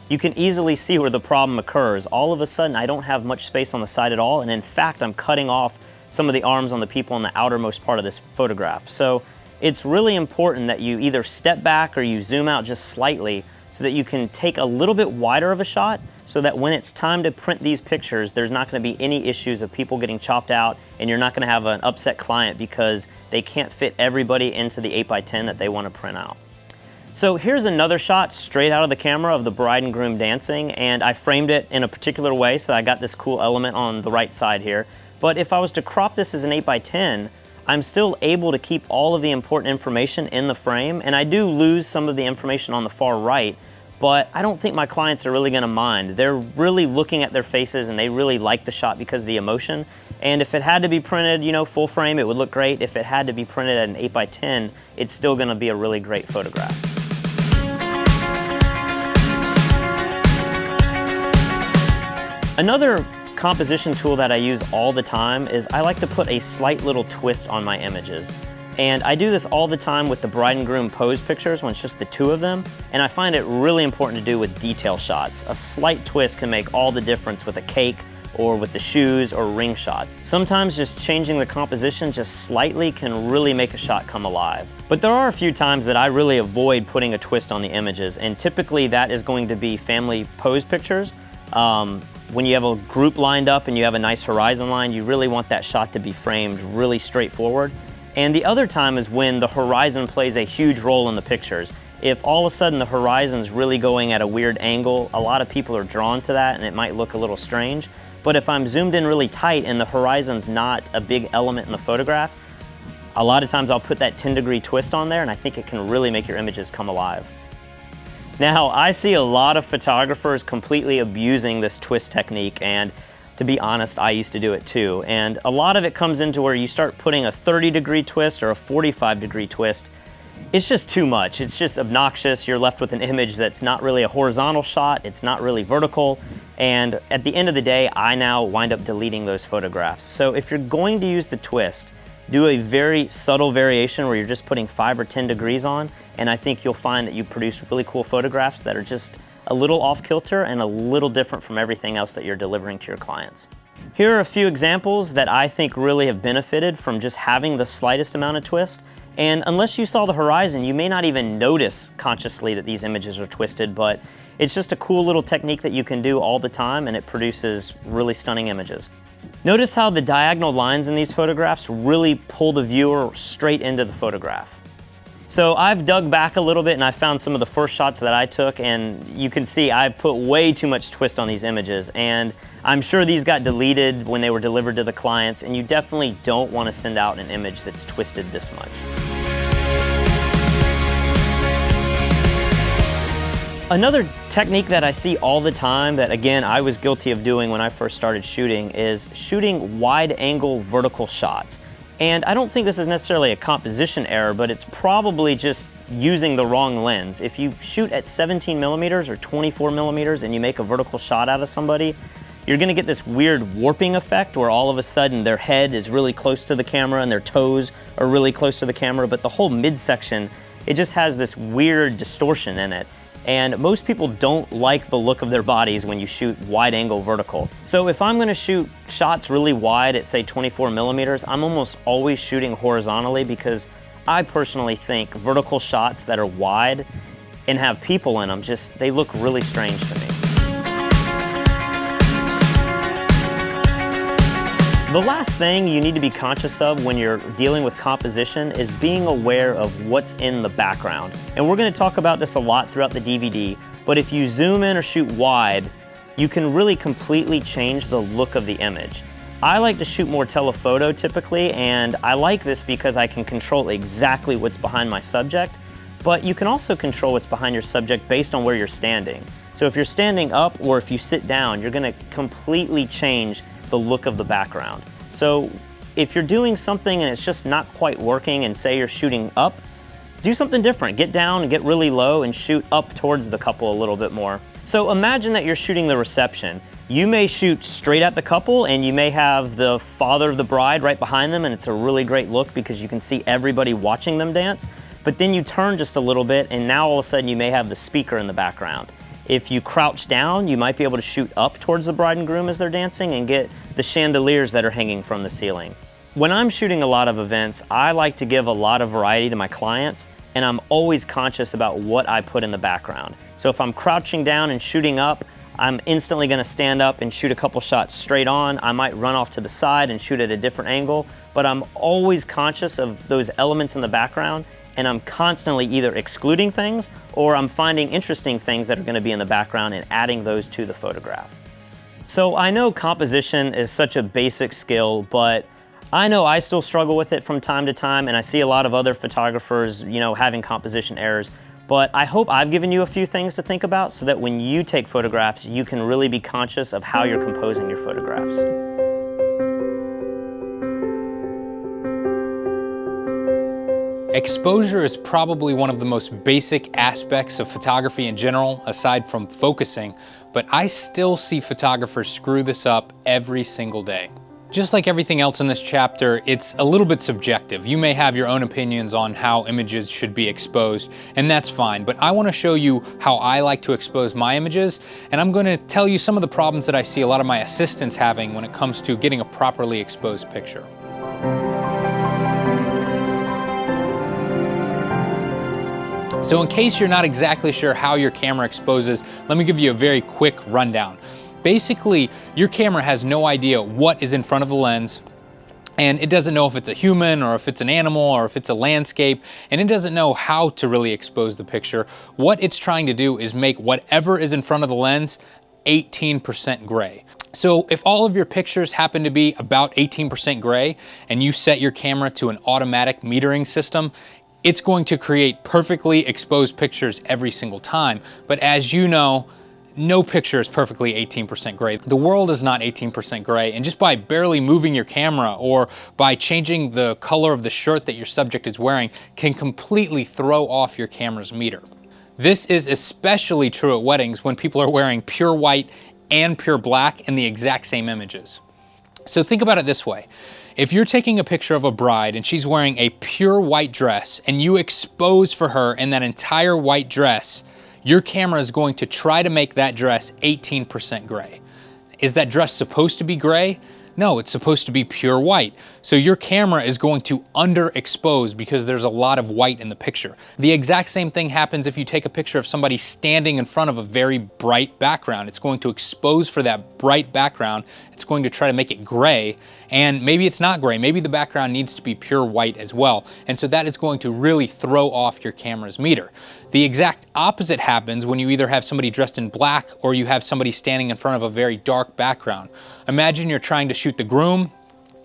you can easily see where the problem occurs. All of a sudden, I don't have much space on the side at all, and in fact, I'm cutting off some of the arms on the people in the outermost part of this photograph. So it's really important that you either step back or you zoom out just slightly so that you can take a little bit wider of a shot, so that when it's time to print these pictures, there's not going to be any issues of people getting chopped out, and you're not going to have an upset client because they can't fit everybody into the 8x10 that they want to print out. So here's another shot straight out of the camera of the bride and groom dancing, and I framed it in a particular way so I got this cool element on the right side here. But if I was to crop this as an 8x10, I'm still able to keep all of the important information in the frame, and I do lose some of the information on the far right, but I don't think my clients are really going to mind. They're really looking at their faces and they really like the shot because of the emotion. And if it had to be printed, you know, full frame, it would look great. If it had to be printed at an 8x10, it's still going to be a really great photograph. Another composition tool that I use all the time is I like to put a slight little twist on my images. And I do this all the time with the bride and groom pose pictures when it's just the two of them, and I find it really important to do with detail shots. A slight twist can make all the difference with a cake or with the shoes or ring shots. Sometimes just changing the composition just slightly can really make a shot come alive. But there are a few times that I really avoid putting a twist on the images, and typically that is going to be family pose pictures. When you have a group lined up and you have a nice horizon line, you really want that shot to be framed really straightforward. And the other time is when the horizon plays a huge role in the pictures. If all of a sudden the horizon's really going at a weird angle, a lot of people are drawn to that and it might look a little strange. But if I'm zoomed in really tight and the horizon's not a big element in the photograph, a lot of times I'll put that 10-degree twist on there, and I think it can really make your images come alive. Now, I see a lot of photographers completely abusing this twist technique, and to be honest, I used to do it too. And a lot of it comes into where you start putting a 30-degree twist or a 45-degree twist. It's just too much. It's just obnoxious. You're left with an image that's not really a horizontal shot. It's not really vertical. And at the end of the day, I now wind up deleting those photographs. So if you're going to use the twist, do a very subtle variation where you're just putting 5 or 10 degrees on, and I think you'll find that you produce really cool photographs that are just a little off kilter and a little different from everything else that you're delivering to your clients. Here are a few examples that I think really have benefited from just having the slightest amount of twist. And unless you saw the horizon, you may not even notice consciously that these images are twisted, but it's just a cool little technique that you can do all the time, and it produces really stunning images. Notice how the diagonal lines in these photographs really pull the viewer straight into the photograph. So I've dug back a little bit and I found some of the first shots that I took, and you can see I put way too much twist on these images, and I'm sure these got deleted when they were delivered to the clients, and you definitely don't want to send out an image that's twisted this much. Another technique that I see all the time that, again, I was guilty of doing when I first started shooting is shooting wide-angle vertical shots. And I don't think this is necessarily a composition error, but it's probably just using the wrong lens. If you shoot at 17 millimeters or 24 millimeters and you make a vertical shot out of somebody, you're gonna get this weird warping effect where all of a sudden their head is really close to the camera and their toes are really close to the camera, but the whole midsection, it just has this weird distortion in it. And most people don't like the look of their bodies when you shoot wide angle vertical. So if I'm gonna shoot shots really wide at say 24 millimeters, I'm almost always shooting horizontally, because I personally think vertical shots that are wide and have people in them, they look really strange to me. The last thing you need to be conscious of when you're dealing with composition is being aware of what's in the background. And we're going to talk about this a lot throughout the DVD, but if you zoom in or shoot wide, you can really completely change the look of the image. I like to shoot more telephoto typically, and I like this because I can control exactly what's behind my subject, but you can also control what's behind your subject based on where you're standing. So if you're standing up or if you sit down, you're going to completely change the look of the background. So if you're doing something and it's just not quite working, and say you're shooting up, do something different. Get down and get really low and shoot up towards the couple a little bit more. So imagine that you're shooting the reception You may shoot straight at the couple and you may have the father of the bride right behind them, and it's a really great look because you can see everybody watching them dance. But then you turn just a little bit and now all of a sudden you may have the speaker in the background. If you crouch down, you might be able to shoot up towards the bride and groom as they're dancing and get the chandeliers that are hanging from the ceiling. When I'm shooting a lot of events, I like to give a lot of variety to my clients, and I'm always conscious about what I put in the background. So if I'm crouching down and shooting up, I'm instantly gonna stand up and shoot a couple shots straight on. I might run off to the side and shoot at a different angle, but I'm always conscious of those elements in the background, and I'm constantly either excluding things or I'm finding interesting things that are gonna be in the background and adding those to the photograph. So I know composition is such a basic skill, but I know I still struggle with it from time to time, and I see a lot of other photographers, having composition errors. But I hope I've given you a few things to think about so that when you take photographs, you can really be conscious of how you're composing your photographs.
Exposure is probably one of the most basic aspects of photography in general, aside from focusing, but I still see photographers screw this up every single day. Just like everything else in this chapter, it's a little bit subjective. You may have your own opinions on how images should be exposed, and that's fine, but I want to show you how I like to expose my images, and I'm going to tell you some of the problems that I see a lot of my assistants having when it comes to getting a properly exposed picture. So in case you're not exactly sure how your camera exposes, let me give you a very quick rundown. Basically, your camera has no idea what is in front of the lens, and it doesn't know if it's a human or if it's an animal or if it's a landscape, and it doesn't know how to really expose the picture. What it's trying to do is make whatever is in front of the lens 18% gray. So if all of your pictures happen to be about 18% gray and you set your camera to an automatic metering system, it's going to create perfectly exposed pictures every single time. But as you know, no picture is perfectly 18% gray. The world is not 18% gray, and just by barely moving your camera or by changing the color of the shirt that your subject is wearing can completely throw off your camera's meter. This is especially true at weddings when people are wearing pure white and pure black in the exact same images. So think about it this way. If you're taking a picture of a bride and she's wearing a pure white dress and you expose for her in that entire white dress, your camera is going to try to make that dress 18% gray. Is that dress supposed to be gray? No, it's supposed to be pure white. So your camera is going to underexpose because there's a lot of white in the picture. The exact same thing happens if you take a picture of somebody standing in front of a very bright background. It's going to expose for that bright background. It's going to try to make it gray, and maybe it's not gray. Maybe the background needs to be pure white as well. And so that is going to really throw off your camera's meter. The exact opposite happens when you either have somebody dressed in black or you have somebody standing in front of a very dark background. Imagine you're trying to shoot the groom.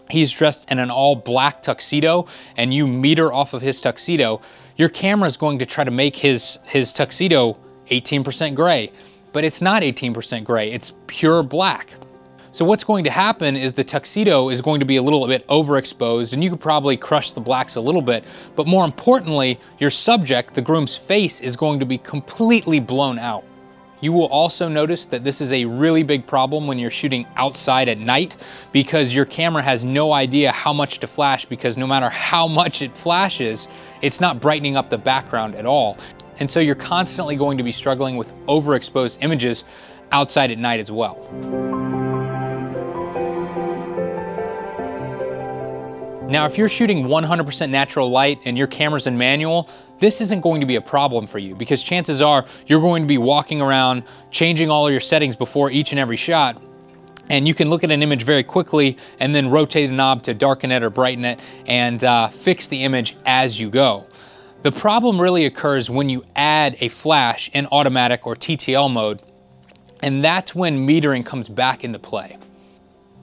He's dressed in an all black tuxedo and you meter off of his tuxedo. Your camera is going to try to make his tuxedo 18% gray, but it's not 18% gray, it's pure black. So what's going to happen is the tuxedo is going to be a little bit overexposed, and you could probably crush the blacks a little bit, but more importantly, your subject, the groom's face, is going to be completely blown out. You will also notice that this is a really big problem when you're shooting outside at night because your camera has no idea how much to flash, because no matter how much it flashes, it's not brightening up the background at all. And so you're constantly going to be struggling with overexposed images outside at night as well. Now, if you're shooting 100% natural light and your camera's in manual, this isn't going to be a problem for you because chances are you're going to be walking around changing all of your settings before each and every shot, and you can look at an image very quickly and then rotate the knob to darken it or brighten it and fix the image as you go. The problem really occurs when you add a flash in automatic or TTL mode, and that's when metering comes back into play.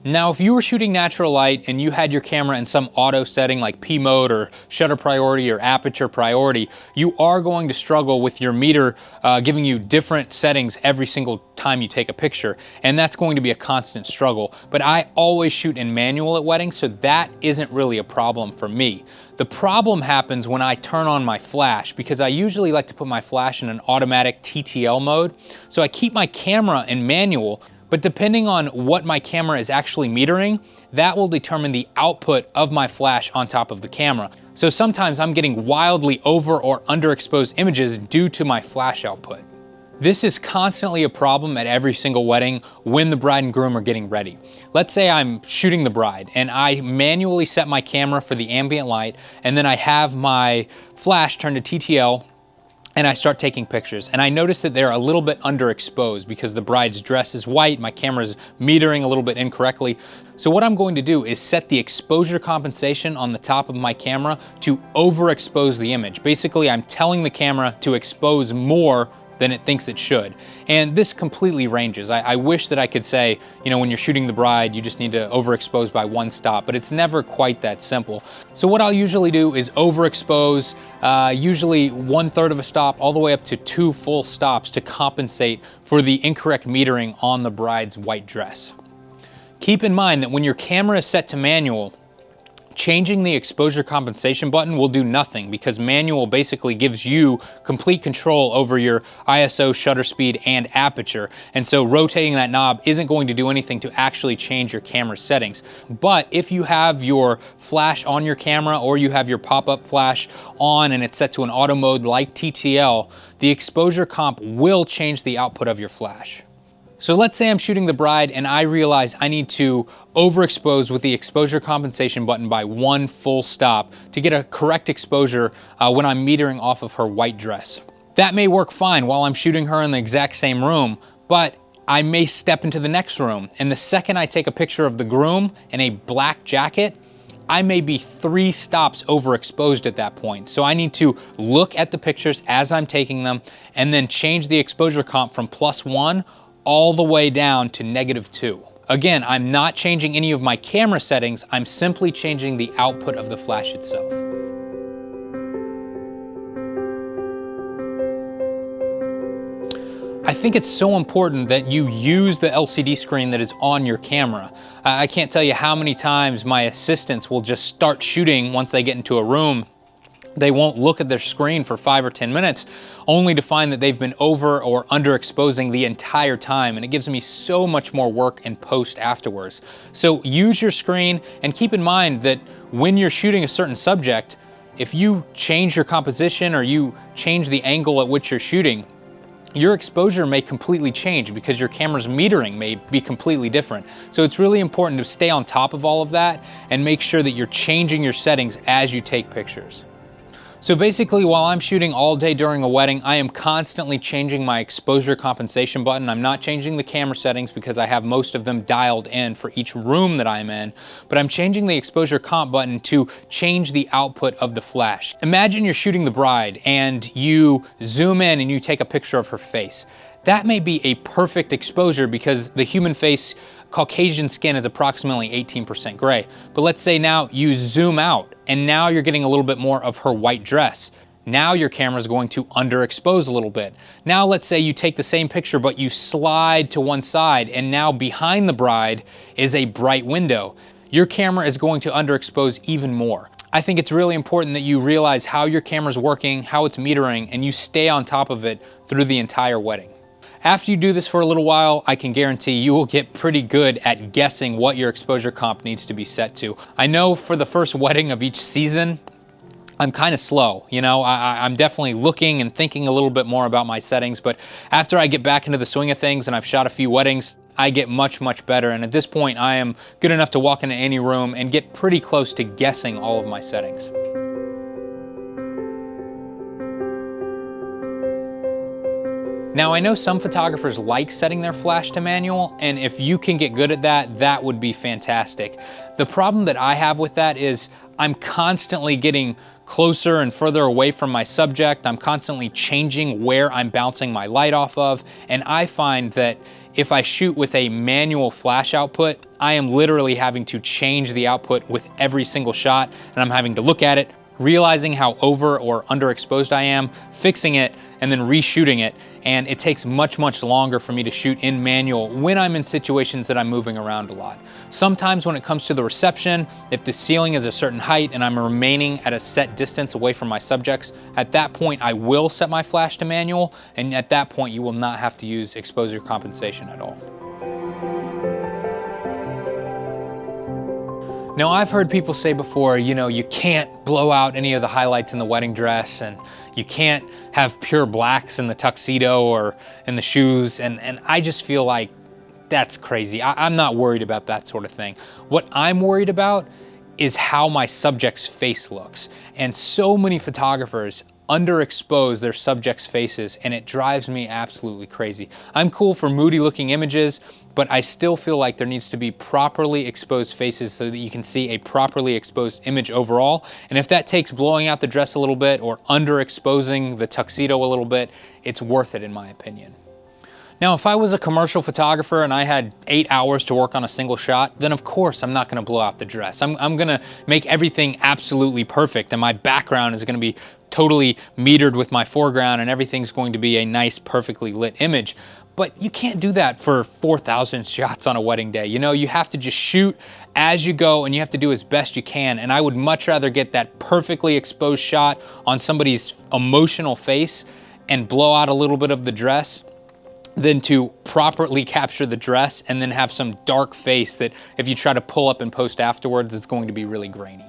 Now, if you were shooting natural light and you had your camera in some auto setting like P mode or shutter priority or aperture priority, you are going to struggle with your meter giving you different settings every single time you take a picture, and that's going to be a constant struggle. But I always shoot in manual at weddings, so that isn't really a problem for me. The problem happens when I turn on my flash, because I usually like to put my flash in an automatic TTL mode. So I keep my camera in manual, But depending on what my camera is actually metering, that will determine the output of my flash on top of the camera. So sometimes I'm getting wildly over or underexposed images due to my flash output. This is constantly a problem at every single wedding when the bride and groom are getting ready. Let's say I'm shooting the bride and I manually set my camera for the ambient light, and then I have my flash turned to TTL, and I start taking pictures, and I notice that they're a little bit underexposed because the bride's dress is white, my camera's metering a little bit incorrectly. So what I'm going to do is set the exposure compensation on the top of my camera to overexpose the image. Basically, I'm telling the camera to expose more than it thinks it should. And this completely ranges. I wish that I could say, when you're shooting the bride, you just need to overexpose by 1 stop, but it's never quite that simple. So what I'll usually do is overexpose, usually 1/3 of a stop, all the way up to 2 full stops to compensate for the incorrect metering on the bride's white dress. Keep in mind that when your camera is set to manual, changing the exposure compensation button will do nothing because manual basically gives you complete control over your ISO, shutter speed, and aperture. And so rotating that knob isn't going to do anything to actually change your camera settings. But if you have your flash on your camera or you have your pop-up flash on and it's set to an auto mode like TTL, the exposure comp will change the output of your flash. So let's say I'm shooting the bride and I realize I need to overexpose with the exposure compensation button by 1 full stop to get a correct exposure when I'm metering off of her white dress. That may work fine while I'm shooting her in the exact same room, but I may step into the next room, and the second I take a picture of the groom in a black jacket, I may be 3 stops overexposed at that point. So I need to look at the pictures as I'm taking them and then change the exposure comp from +1 all the way down to -2. Again, I'm not changing any of my camera settings, I'm simply changing the output of the flash itself. I think it's so important that you use the LCD screen that is on your camera. I can't tell you how many times my assistants will just start shooting once they get into a room. They won't look at their screen for 5 or 10 minutes, only to find that they've been over or underexposing the entire time, and it gives me so much more work in post afterwards. So use your screen, and keep in mind that when you're shooting a certain subject, if you change your composition or you change the angle at which you're shooting, your exposure may completely change because your camera's metering may be completely different. So it's really important to stay on top of all of that and make sure that you're changing your settings as you take pictures. So basically, while I'm shooting all day during a wedding, I am constantly changing my exposure compensation button. I'm not changing the camera settings because I have most of them dialed in for each room that I'm in, but I'm changing the exposure comp button to change the output of the flash. Imagine you're shooting the bride and you zoom in and you take a picture of her face. That may be a perfect exposure because the human face, Caucasian skin, is approximately 18% gray. But let's say now you zoom out and now you're getting a little bit more of her white dress. Now your camera is going to underexpose a little bit. Now let's say you take the same picture but you slide to one side and now behind the bride is a bright window. Your camera is going to underexpose even more. I think it's really important that you realize how your camera's working, how it's metering, and you stay on top of it through the entire wedding. After you do this for a little while, I can guarantee you will get pretty good at guessing what your exposure comp needs to be set to. I know for the first wedding of each season, I'm kind of slow. I'm definitely looking and thinking a little bit more about my settings, but after I get back into the swing of things and I've shot a few weddings, I get much, much better. And at this point, I am good enough to walk into any room and get pretty close to guessing all of my settings. Now, I know some photographers like setting their flash to manual, and if you can get good at that, that would be fantastic. The problem that I have with that is I'm constantly getting closer and further away from my subject. I'm constantly changing where I'm bouncing my light off of, and I find that if I shoot with a manual flash output, I am literally having to change the output with every single shot, and I'm having to look at it, realizing how over or underexposed I am, fixing it, and then reshooting it. And it takes much, much longer for me to shoot in manual when I'm in situations that I'm moving around a lot. Sometimes when it comes to the reception, if the ceiling is a certain height and I'm remaining at a set distance away from my subjects, at that point I will set my flash to manual, and at that point you will not have to use exposure compensation at all. Now, I've heard people say before, you can't blow out any of the highlights in the wedding dress, and you can't have pure blacks in the tuxedo or in the shoes, and I just feel like that's crazy. I'm not worried about that sort of thing. What I'm worried about is how my subject's face looks. And so many photographers underexpose their subjects' faces, and it drives me absolutely crazy. I'm cool for moody looking images, but I still feel like there needs to be properly exposed faces so that you can see a properly exposed image overall. And if that takes blowing out the dress a little bit or underexposing the tuxedo a little bit, it's worth it in my opinion. Now, if I was a commercial photographer and I had 8 hours to work on a single shot, then of course I'm not gonna blow out the dress. I'm gonna make everything absolutely perfect, and my background is gonna be totally metered with my foreground, and everything's going to be a nice, perfectly lit image. But you can't do that for 4,000 shots on a wedding day. You have to just shoot as you go, and you have to do as best you can. And I would much rather get that perfectly exposed shot on somebody's emotional face and blow out a little bit of the dress than to properly capture the dress and then have some dark face that if you try to pull up and post afterwards, it's going to be really grainy.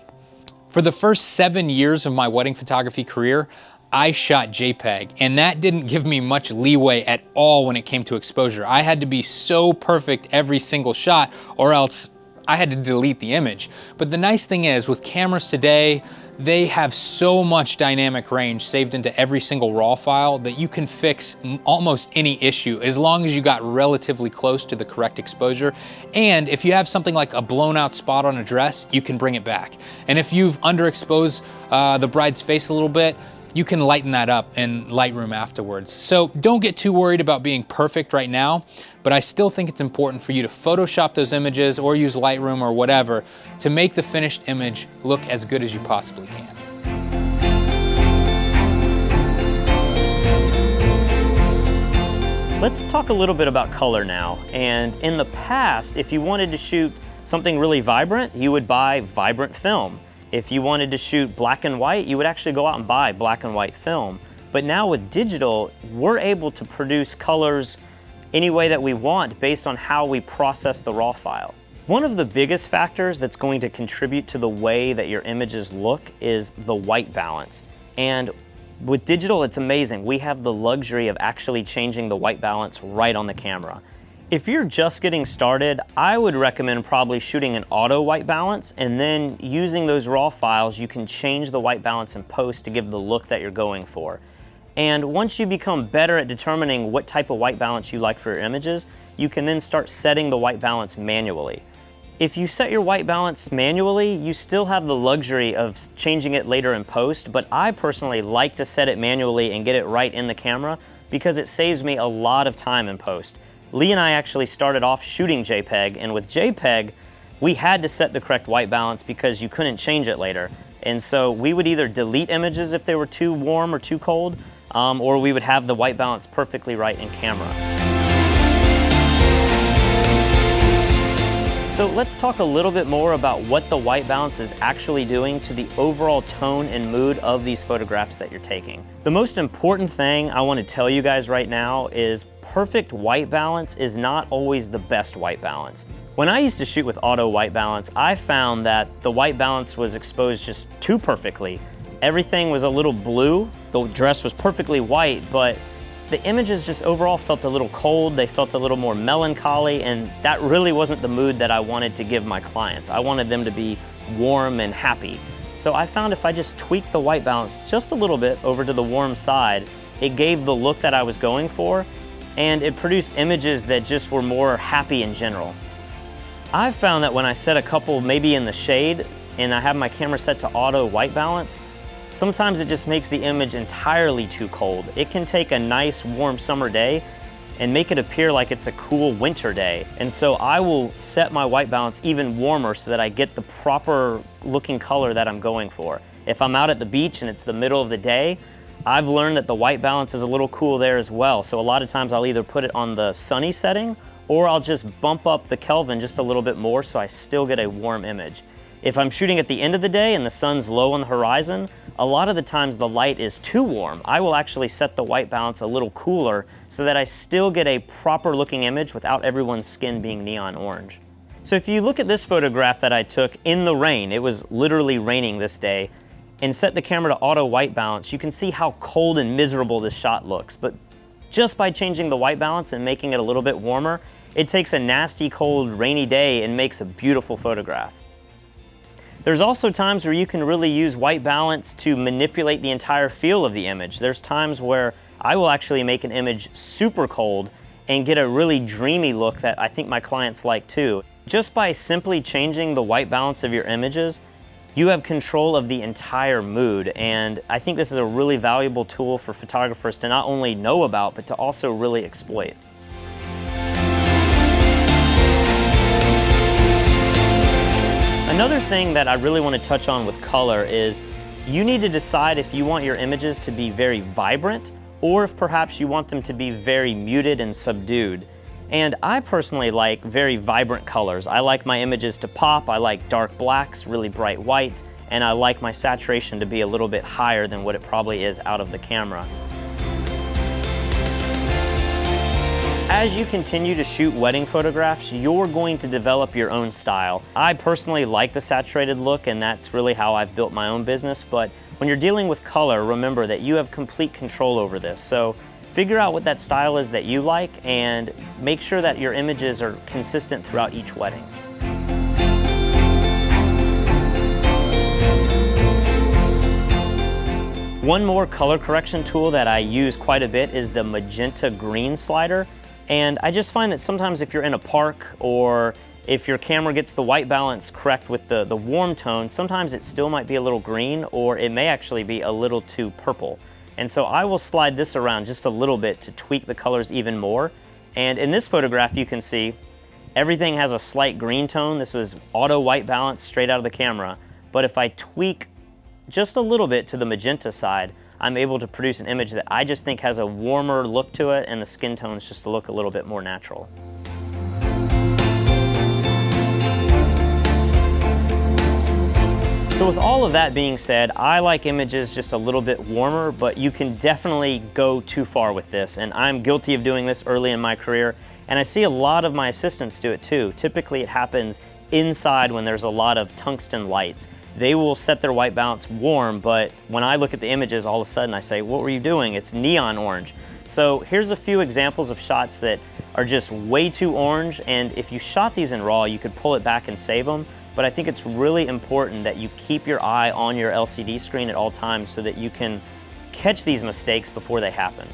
For the first 7 years of my wedding photography career, I shot JPEG, and that didn't give me much leeway at all when it came to exposure. I had to be so perfect every single shot, or else I had to delete the image. But the nice thing is, with cameras today, they have so much dynamic range saved into every single RAW file that you can fix almost any issue as long as you got relatively close to the correct exposure. And if you have something like a blown out spot on a dress, you can bring it back. And if you've underexposed the bride's face a little bit, you can lighten that up in Lightroom afterwards. So don't get too worried about being perfect right now, but I still think it's important for you to Photoshop those images or use Lightroom or whatever to make the finished image look as good as you possibly can.
Let's talk a little bit about color now. And in the past, if you wanted to shoot something really vibrant, you would buy vibrant film. If you wanted to shoot black and white, you would actually go out and buy black and white film. But now with digital, we're able to produce colors any way that we want based on how we process the RAW file. One of the biggest factors that's going to contribute to the way that your images look is the white balance. And with digital, it's amazing. We have the luxury of actually changing the white balance right on the camera. If you're just getting started, I would recommend probably shooting an auto white balance, and then using those RAW files, you can change the white balance in post to give the look that you're going for. And once you become better at determining what type of white balance you like for your images, you can then start setting the white balance manually. If you set your white balance manually, you still have the luxury of changing it later in post, but I personally like to set it manually and get it right in the camera because it saves me a lot of time in post. Lee and I actually started off shooting JPEG, and with JPEG, we had to set the correct white balance because you couldn't change it later. And so we would either delete images if they were too warm or too cold, or we would have the white balance perfectly right in camera. So let's talk a little bit more about what the white balance is actually doing to the overall tone and mood of these photographs that you're taking. The most important thing I want to tell you guys right now is perfect white balance is not always the best white balance. When I used to shoot with auto white balance, I found that the white balance was exposed just too perfectly. Everything was a little blue, the dress was perfectly white, but the images just overall felt a little cold, they felt a little more melancholy, and that really wasn't the mood that I wanted to give my clients. I wanted them to be warm and happy. So I found if I just tweaked the white balance just a little bit over to the warm side, it gave the look that I was going for, and it produced images that just were more happy in general. I've found that when I set a couple maybe in the shade, and I have my camera set to auto white balance, sometimes it just makes the image entirely too cold. It can take a nice warm summer day and make it appear like it's a cool winter day. And so I will set my white balance even warmer so that I get the proper looking color that I'm going for. If I'm out at the beach and it's the middle of the day, I've learned that the white balance is a little cool there as well. So a lot of times I'll either put it on the sunny setting or I'll just bump up the Kelvin just a little bit more so I still get a warm image. If I'm shooting at the end of the day and the sun's low on the horizon, a lot of the times the light is too warm. I will actually set the white balance a little cooler so that I still get a proper looking image without everyone's skin being neon orange. So if you look at this photograph that I took in the rain, it was literally raining this day, and set the camera to auto white balance, you can see how cold and miserable this shot looks. But just by changing the white balance and making it a little bit warmer, it takes a nasty, cold, rainy day and makes a beautiful photograph. There's also times where you can really use white balance to manipulate the entire feel of the image. There's times where I will actually make an image super cold and get a really dreamy look that I think my clients like too. Just by simply changing the white balance of your images, you have control of the entire mood, and I think this is a really valuable tool for photographers to not only know about, but to also really exploit. Another thing that I really want to touch on with color is you need to decide if you want your images to be very vibrant or if perhaps you want them to be very muted and subdued. And I personally like very vibrant colors. I like my images to pop, I like dark blacks, really bright whites, and I like my saturation to be a little bit higher than what it probably is out of the camera. As you continue to shoot wedding photographs, you're going to develop your own style. I personally like the saturated look, and that's really how I've built my own business, but when you're dealing with color, remember that you have complete control over this. So figure out what that style is that you like and make sure that your images are consistent throughout each wedding. One more color correction tool that I use quite a bit is the magenta green slider. And I just find that sometimes if you're in a park or if your camera gets the white balance correct with the warm tone, sometimes it still might be a little green or it may actually be a little too purple. And so I will slide this around just a little bit to tweak the colors even more. And in this photograph you can see everything has a slight green tone. This was auto white balance straight out of the camera. But if I tweak just a little bit to the magenta side, I'm able to produce an image that I just think has a warmer look to it and the skin tones just look a little bit more natural. So with all of that being said, I like images just a little bit warmer, but you can definitely go too far with this, and I'm guilty of doing this early in my career, and I see a lot of my assistants do it too. Typically it happens inside when there's a lot of tungsten lights. They will set their white balance warm, but when I look at the images, all of a sudden I say, what were you doing? It's neon orange. So here's a few examples of shots that are just way too orange, and if you shot these in RAW, you could pull it back and save them. But I think it's really important that you keep your eye on your LCD screen at all times so that you can catch these mistakes before they happen.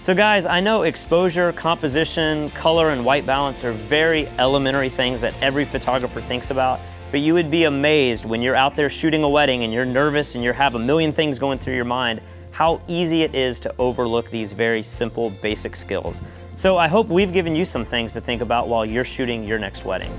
So guys, I know exposure, composition, color, and white balance are very elementary things that every photographer thinks about, but you would be amazed when you're out there shooting a wedding and you're nervous and you have a million things going through your mind, how easy it is to overlook these very simple, basic skills. So I hope we've given you some things to think about while you're shooting your next wedding.